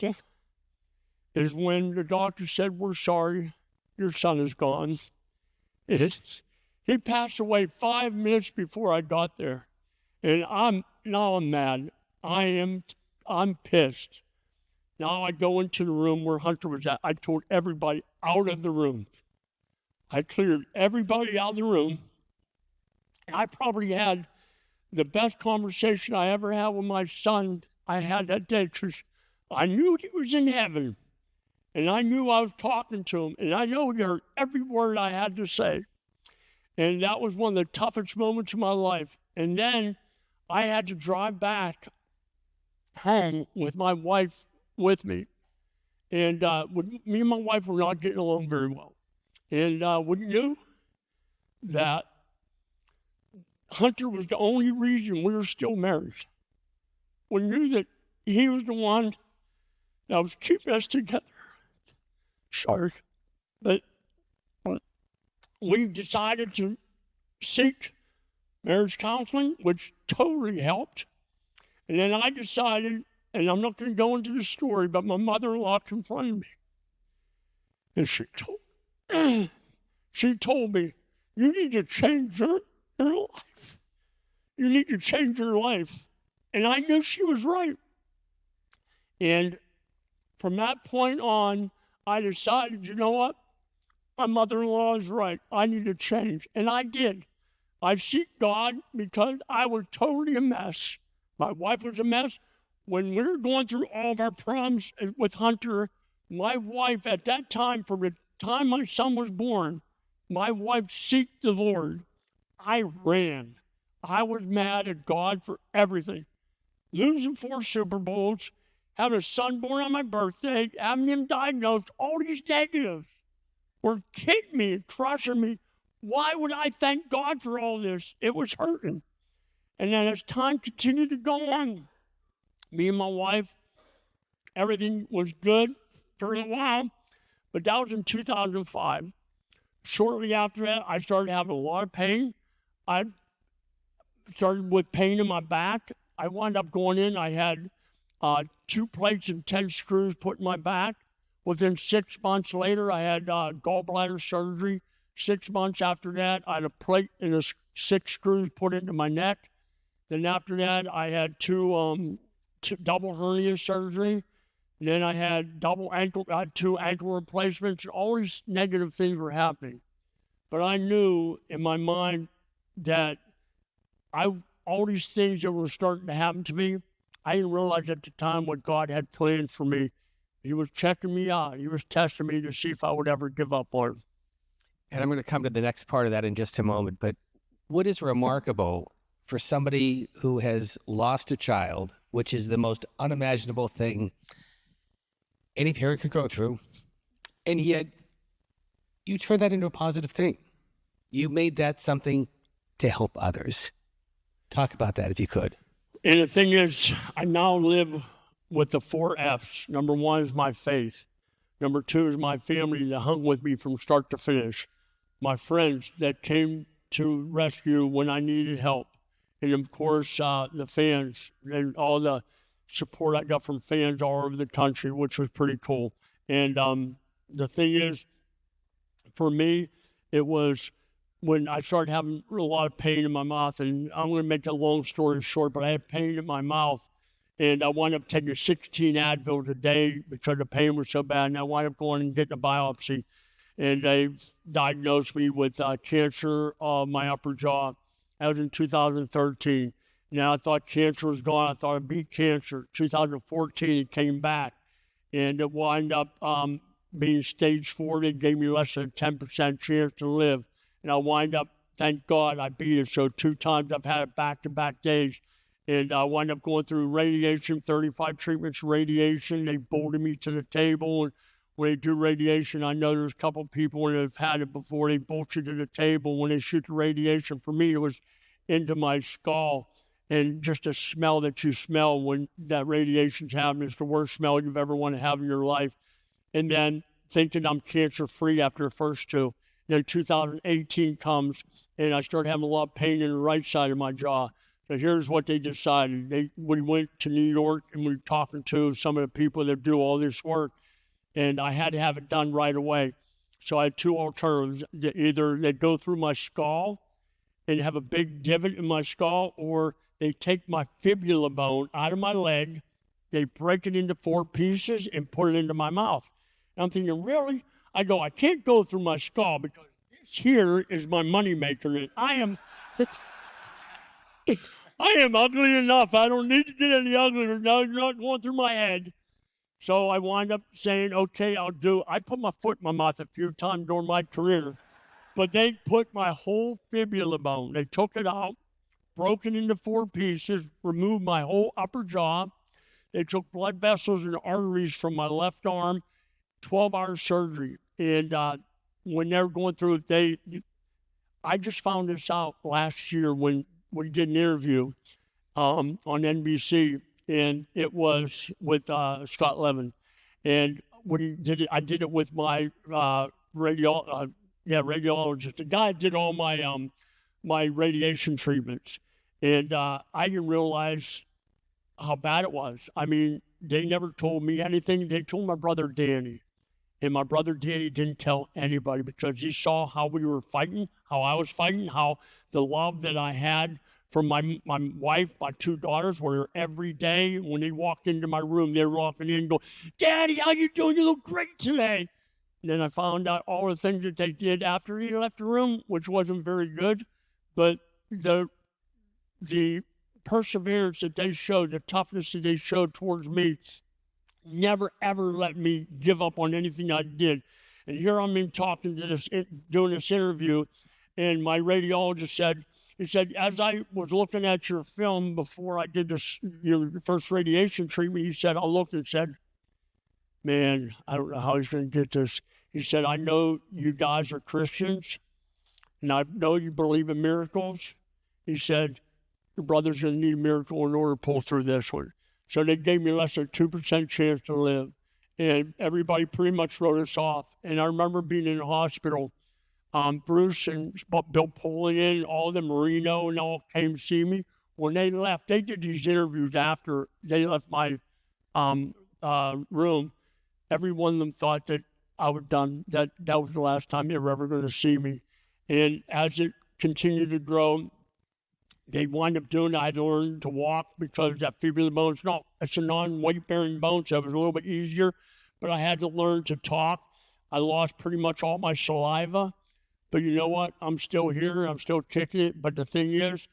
when the doctor said, we're sorry, your son is gone. He passed away 5 minutes before I got there. And I'm mad. I'm pissed. Now I go into the room where Hunter was at. I told everybody out of the room. I cleared everybody out of the room. I probably had the best conversation I ever had with my son I had that day, because I knew he was in heaven. And I knew I was talking to him. And I know he heard every word I had to say. And that was one of the toughest moments of my life. And then I had to drive back home with my wife with me. And me and my wife were not getting along very well. And we knew that Hunter was the only reason we were still married. We knew that he was the one that was keeping us together. Sorry. But we decided to seek marriage counseling, which totally helped. And then I decided, and I'm not going to go into the story, but my mother-in-law confronted me. And she told me, you need to change your life. You need to change your life. And I knew she was right. And from that point on, I decided, you know what? My mother-in-law is right. I need to change. And I did. I seek God because I was totally a mess. My wife was a mess. When we were going through all of our problems with Hunter, my wife at that time, from the time my son was born, my wife seeked the Lord. I ran. I was mad at God for everything. Losing 4 Super Bowls, having a son born on my birthday, having him diagnosed, all these negatives were kicking me and crushing me. Why would I thank God for all this? It was hurting. And then as time continued to go on, me and my wife, everything was good for a while, but that was in 2005. Shortly after that, I started having a lot of pain. I started with pain in my back. I wound up going in. I had 2 plates and 10 screws put in my back. Within 6 months later, I had gallbladder surgery. 6 months after that, I had a plate and 6 screws put into my neck. Then after that, I had two double hernia surgery. And then I had 2 ankle replacements. All these negative things were happening. But I knew in my mind that all these things that were starting to happen to me, I didn't realize at the time what God had planned for me. He was checking me out. He was testing me to see if I would ever give up on him. And I'm going to come to the next part of that in just a moment. But what is remarkable for somebody who has lost a child, which is the most unimaginable thing any parent could go through, and yet you turned that into a positive thing. You made that something to help others. Talk about that if you could. And the thing is, I now live with the 4 F's. Number 1 is my faith. Number 2 is my family that hung with me from start to finish. My friends that came to rescue when I needed help. And of course, the fans and all the support I got from fans all over the country, which was pretty cool. And the thing is, for me, it was when I started having a lot of pain in my mouth, and I'm going to make a long story short, but I had pain in my mouth, and I wound up taking 16 Advil a day because the pain was so bad, and I wound up going and getting a biopsy, and they diagnosed me with cancer of my upper jaw. That was in 2013. Now I thought cancer was gone. I thought I beat cancer. 2014, it came back, and it wound up being stage 4. They gave me less than a 10% chance to live. And I wind up, thank God, I beat it. So 2 times I've had it back-to-back days. And I wind up going through radiation, 35 treatments of radiation. They bolted me to the table. And when they do radiation, I know there's a couple people that have had it before. They bolt you to the table. When they shoot the radiation, for me, it was into my skull. And just the smell that you smell when that radiation's happening is the worst smell you've ever want to have in your life. And then thinking I'm cancer-free after the first 2. Then 2018 comes, and I start having a lot of pain in the right side of my jaw. So here's what they decided. We went to New York, and we were talking to some of the people that do all this work, and I had to have it done right away. So I had 2 alternatives. Either they go through my skull and have a big divot in my skull, or they take my fibula bone out of my leg, they break it into 4 pieces, and put it into my mouth. And I'm thinking, really? I go, I can't go through my skull because this here is my moneymaker. And I am ugly enough. I don't need to get any uglier. Now you're not going through my head. So I wind up saying, okay, I'll do. I put my foot in my mouth a few times during my career, but they put my whole fibula bone. They took it out, broke it into 4 pieces, removed my whole upper jaw. They took blood vessels and arteries from my left arm. 12-hour surgery. And when they were going through it, I just found this out last year when we did an interview on NBC, and it was with Scott Levin. And when he did it, I did it with my radiologist. The guy did all my my radiation treatments. And I didn't realize how bad it was. I mean, they never told me anything. They told my brother Danny. And my brother Danny didn't tell anybody because he saw how we were fighting, how I was fighting, how the love that I had from my wife, my 2 daughters, were every day when they walked into my room, they were walking in and go, Daddy, how you doing? You look great today. And then I found out all the things that they did after he left the room, which wasn't very good. But the perseverance that they showed, the toughness that they showed towards me, never, ever let me give up on anything I did. And here I'm in talking to this, doing this interview, and my radiologist said, he said, as I was looking at your film before I did this, your first radiation treatment, he said, I looked and said, man, I don't know how he's going to get this. He said, I know you guys are Christians, and I know you believe in miracles. He said, your brother's going to need a miracle in order to pull through this one. So they gave me less than 2% chance to live. And everybody pretty much wrote us off. And I remember being in the hospital. Bruce and Bill Polian, all the Marino and all came to see me. When they left, they did these interviews after they left my room. Every one of them thought that I was done, that was the last time they were ever going to see me. And as it continued to grow, they wind up doing, I learned to walk because that fibula bone, it's a non-weight-bearing bone, so it was a little bit easier, but I had to learn to talk. I lost pretty much all my saliva, but you know what? I'm still here. I'm still kicking it, but the thing is,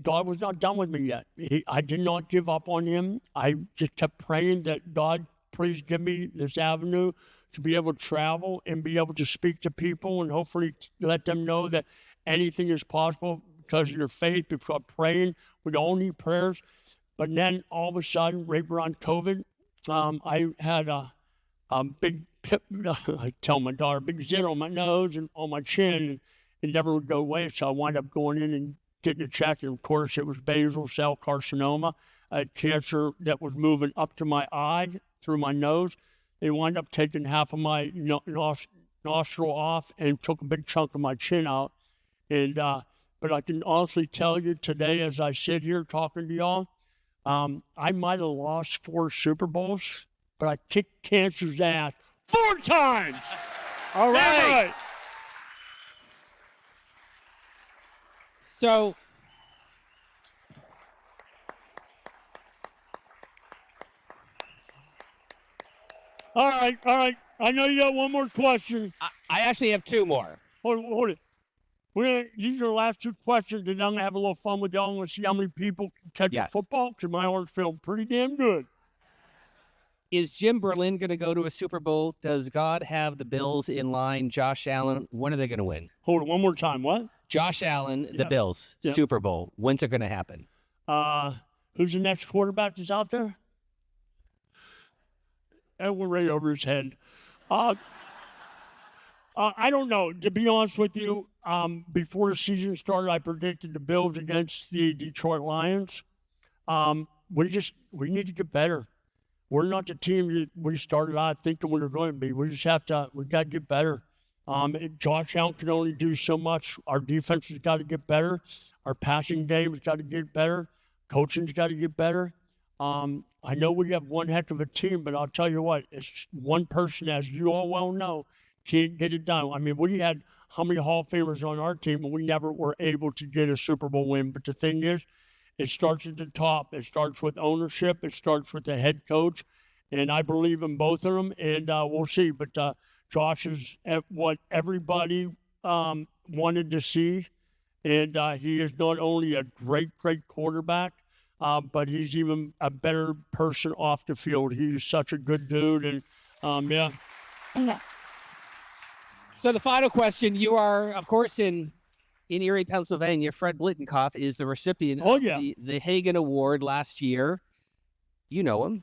God was not done with me yet. I did not give up on him. I just kept praying that God, please give me this avenue to be able to travel and be able to speak to people and hopefully let them know that anything is possible because of your faith, because praying. We all need prayers. But then all of a sudden, right around COVID, I had a big I tell my daughter, big zit on my nose and on my chin, and it never would go away. So I wound up going in and getting it checked. And of course, it was basal cell carcinoma, a cancer that was moving up to my eye through my nose. They wound up taking half of my nostril off and took a big chunk of my chin out. And but I can honestly tell you today, as I sit here talking to y'all, I might have lost 4 Super Bowls, but I kicked cancer's ass 4 times. All right. So, All right. I know you got one more question. I actually have 2 more. Hold it. These are the last 2 questions, and I'm going to have a little fun with y'all. I'm going to see how many people can catch Yes. a football, because my heart's feeling pretty damn good. Is Jim Berlin going to go to a Super Bowl? Does God have the Bills in line? Josh Allen, when are they going to win? Hold it one more time. What? Josh Allen, the Bills, Yeah. Super Bowl. When's it going to happen? Who's the next quarterback that's out there? That went right over his head. I don't know. To be honest with you, before the season started, I predicted the Bills against the Detroit Lions. We need to get better. We're not the team that we started out thinking we were going to be. We got to get better. Josh Allen can only do so much. Our defense has got to get better. Our passing game has got to get better. Coaching's got to get better. I know we have one heck of a team, but I'll tell you what, it's one person, as you all well know, can't get it done. I mean, we had how many Hall of Famers on our team, and we never were able to get a Super Bowl win. But the thing is, it starts at the top. It starts with ownership. It starts with the head coach. And I believe in both of them, and we'll see. But Josh is what everybody wanted to see. And he is not only a great quarterback, but he's even a better person off the field. He's such a good dude. And, yeah. So the final question, you are, of course, in Erie, Pennsylvania. Fred Blittenkoff is the recipient of the Hagen Award last year. You know him.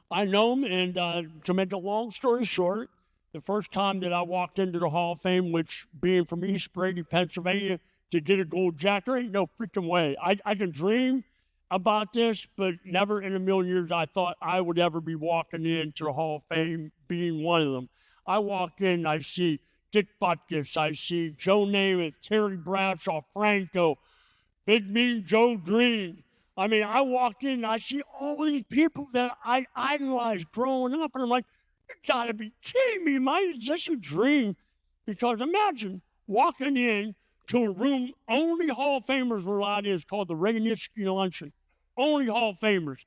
I know him, and to make a long story short, the first time that I walked into the Hall of Fame, which being from East Brady, Pennsylvania, to get a gold jacket, there ain't no freaking way. I can dream about this, but never in a million years I thought I would ever be walking into the Hall of Fame being one of them. I walk in, I see Dick Butkus, I see Joe Namath, Terry Bradshaw, Franco, Big Mean Joe Green. I mean, I walk in, I see all these people that I idolized growing up, and I'm like, you gotta be kidding me, is this a dream? Because imagine walking in to a room only Hall of Famers were allowed in. It's called the Reaganinsky Luncheon. Only Hall of Famers.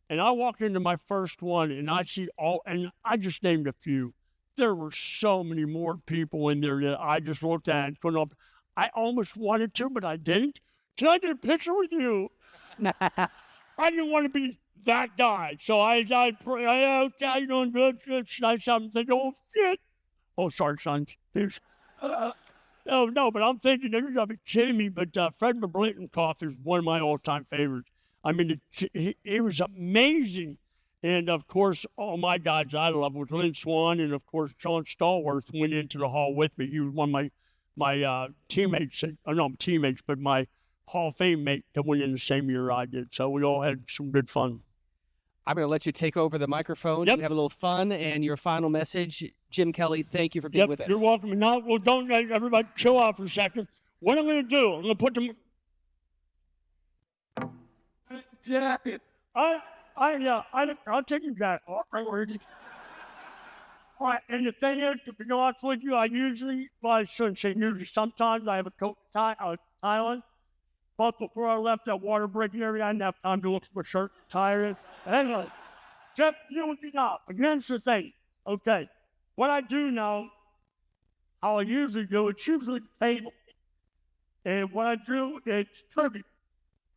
And I walked into my first one, and I see and I just named a few. There were so many more people in there that I just looked at and couldn't help. I almost wanted to, but I didn't. Can I get a picture with you? I didn't want to be that guy. So I pray, okay, you doing good, nice something. Think, oh, shit. Oh, sorry, son. Oh, no, but I'm thinking, you're going to be kidding me. But Fred Blittenkoff is one of my all-time favorites. I mean, he was amazing. And, of course, all my guys I love was Lynn Swann, and, of course, John Stallworth went into the Hall with me. He was one of my teammates, not teammates, but my Hall of Fame mate that went in the same year I did. So we all had some good fun. I'm going to let you take over the microphone. Yep. You have a little fun, and your final message. Jim Kelly, thank you for being with us. You're welcome. Now, well, don't everybody chill out for a second. What I'm going to do, I'm going to put them. Jacket. I'll take your jacket off. All right, and the thing is, to be honest with you, I shouldn't say usually, sometimes I have a coat tie on. But before I left that water break area, I didn't have time to look for my shirt, tie. Anyway, just against the thing. Okay, what I do now, how I usually do, it's usually table. And what I do, it's trivia.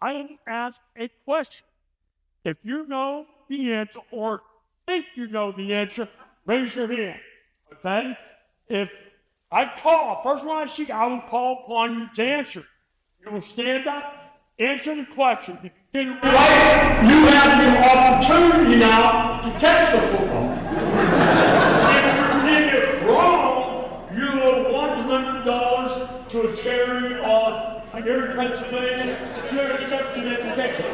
I ask a question. If you know the answer or think you know the answer, raise your hand. Okay? If I call, first one I see, I will call upon you to answer. You will stand up, answer the question. If you get it right, you have the opportunity now to catch the football. If you get $100 to a charity of here in Pennsylvania. Charity accepted education.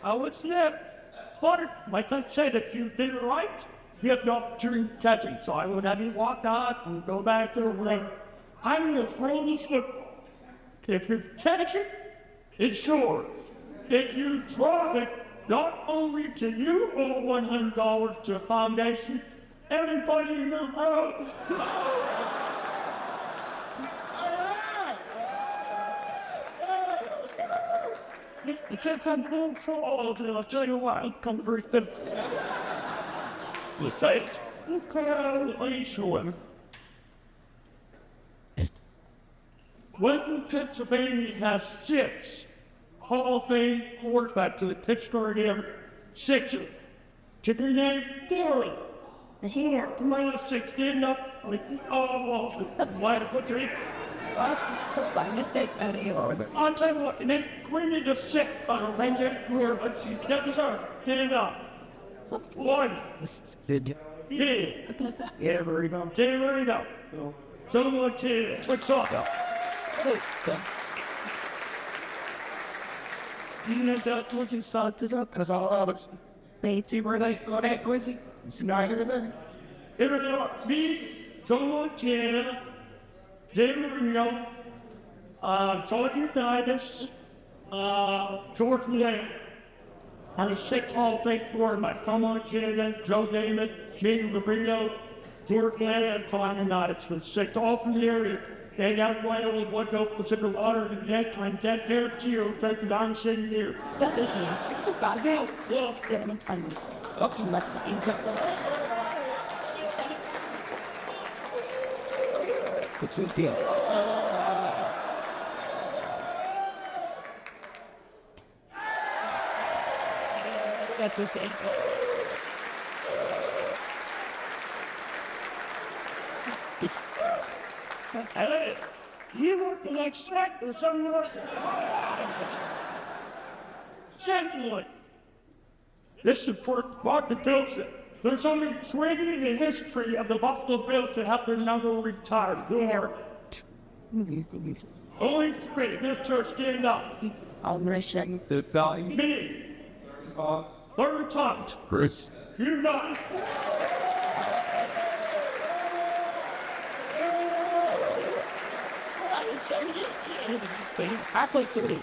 I was there. But like I said, if you did it right, you have the opportunity to touch it. So I would have you walk out and go back to the ring. I'm the afraid skip. If you catch it, it's yours. If you drop it, not only do you owe $100 to the foundation, everybody in the house. You can't come home for all of them. I'll tell you what, I'll come very thin. You say it. Okay, let me show him. Western Pennsylvania has 6 Hall of Fame quarterbacks in the Pittsburgh area. 6 of them. To be named Gary. Here, minus 6, stand up. Why to put your I'll tell you what, we need to sit on a ranger where that's her. Stand up. One. Yeah. Yeah, very dumb. Very dumb. Someone to what's up? You know that what you saw this up because all of us see where they go that crazy. It's not even everything up. Me, someone to Marino, George Titus, George Leah. On the 6 Hall of Fame quarterback, Tom Cannon, Joe Damon, Shane Marino, George Leah, and Tom United. The 6 all from the area. They got away with what was in the water and that time. That there to you, take it on sitting here. That is about it. Yeah, I'm up to my What's your deal? That's okay. Hey, you want the next snack or something like Secondly, this is for Buffalo Bills. There's only 20 in the history of the Buffalo Bills that have their number retired. Only 3. Mr. Stand up. I'm rushing the value. Me. Third time. Chris. You know. I played somebody.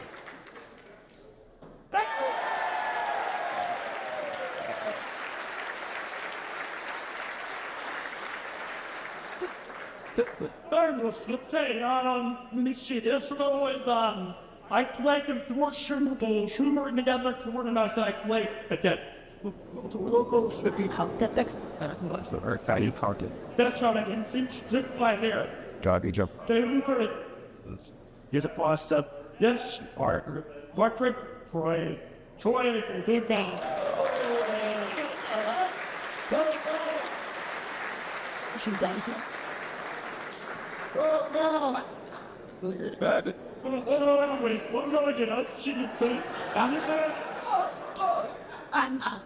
Let me see this one. I played them 4 Super Bowls. Who were together to organize that play again? That's how I can think right there. Doggy jump. They were it. Here's a boss up. Yes, Patrick, Troy, did that. She done it. Oh no! What do I get out? She can play. I'm not.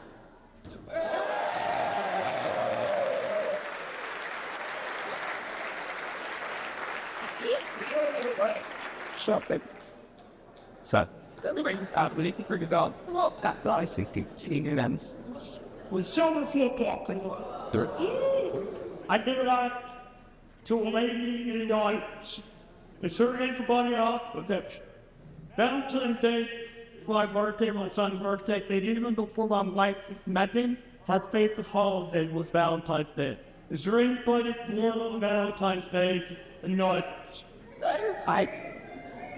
Something. So, the rings out when you bring it on. Well, that guy 16 events. With so much talking. I did it out to a lady in the audience. It's her everybody out with it. Valentine's Day, my birthday, my son's birthday, they didn't even before my wife met him. Her favorite holiday was Valentine's Day. Is there anybody more on Valentine's Day than you know?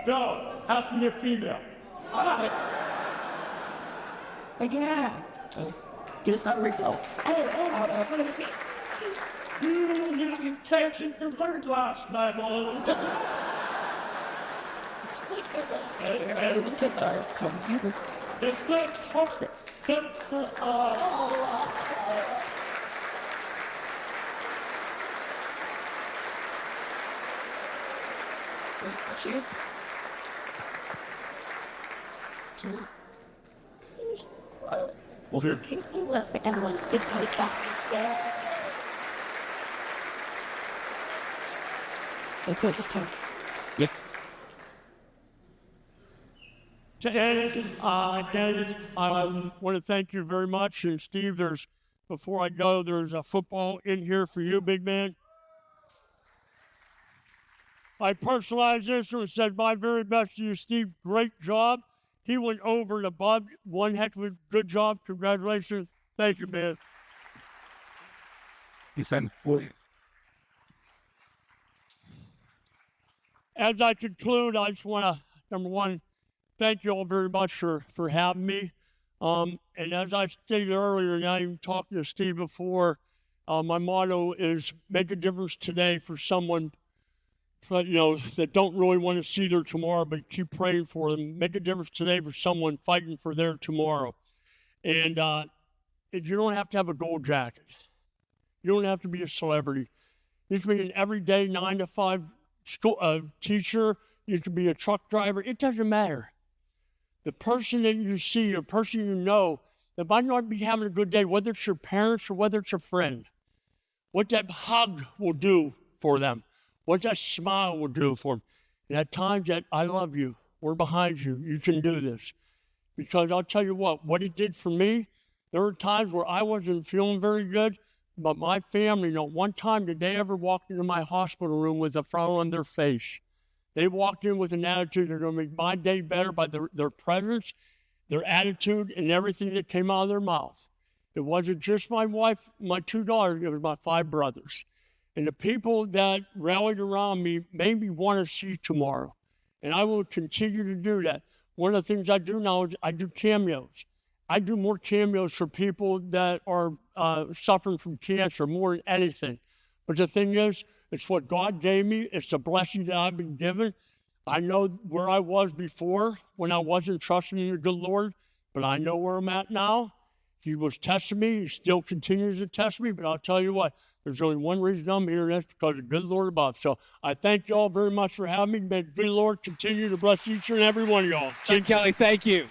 No, has to be a female. Again. Get some refill. You texted your third last night, Mom. It's good. Toast it. Well, here. Everyone's good place. Okay, this time. Yeah. Dennis, I want to thank you very much. And Steve, before I go, there's a football in here for you, big man. I personalized this one. It says, my very best to you, Steve. Great job. He went over and above. One heck of a good job. Congratulations. Thank you, man. He said, well, As I conclude, I just want to, number one, thank you all very much for having me. And as I stated earlier, and I even talked to Steve before, my motto is make a difference today for someone, that don't really want to see their tomorrow, but keep praying for them. Make a difference today for someone fighting for their tomorrow. And you don't have to have a gold jacket. You don't have to be a celebrity. You can be an everyday 9-to-5 teacher. You can be a truck driver. It doesn't matter. The person that you see, the person you know, that might not be having a good day, whether it's your parents or whether it's a friend, what that hug will do for them, what that smile will do for them. And at times that, I love you, we're behind you, you can do this. Because I'll tell you what it did for me, there were times where I wasn't feeling very good, but my family, one time did they ever walk into my hospital room with a frown on their face. They walked in with an attitude they're going to make my day better by their presence, their attitude, and everything that came out of their mouth. It wasn't just my wife, my 2 daughters, it was my 5 brothers. And the people that rallied around me made me want to see tomorrow. And I will continue to do that. One of the things I do now is I do cameos. I do more cameos for people that are suffering from cancer more than anything. But the thing is, it's what God gave me. It's the blessing that I've been given. I know where I was before when I wasn't trusting in the good Lord, but I know where I'm at now. He was testing me. He still continues to test me, but I'll tell you what, there's only one reason I'm here, and that's because of the good Lord above. So I thank you all very much for having me. May the good Lord continue to bless each and every one of y'all. Jim Kelly, thank you.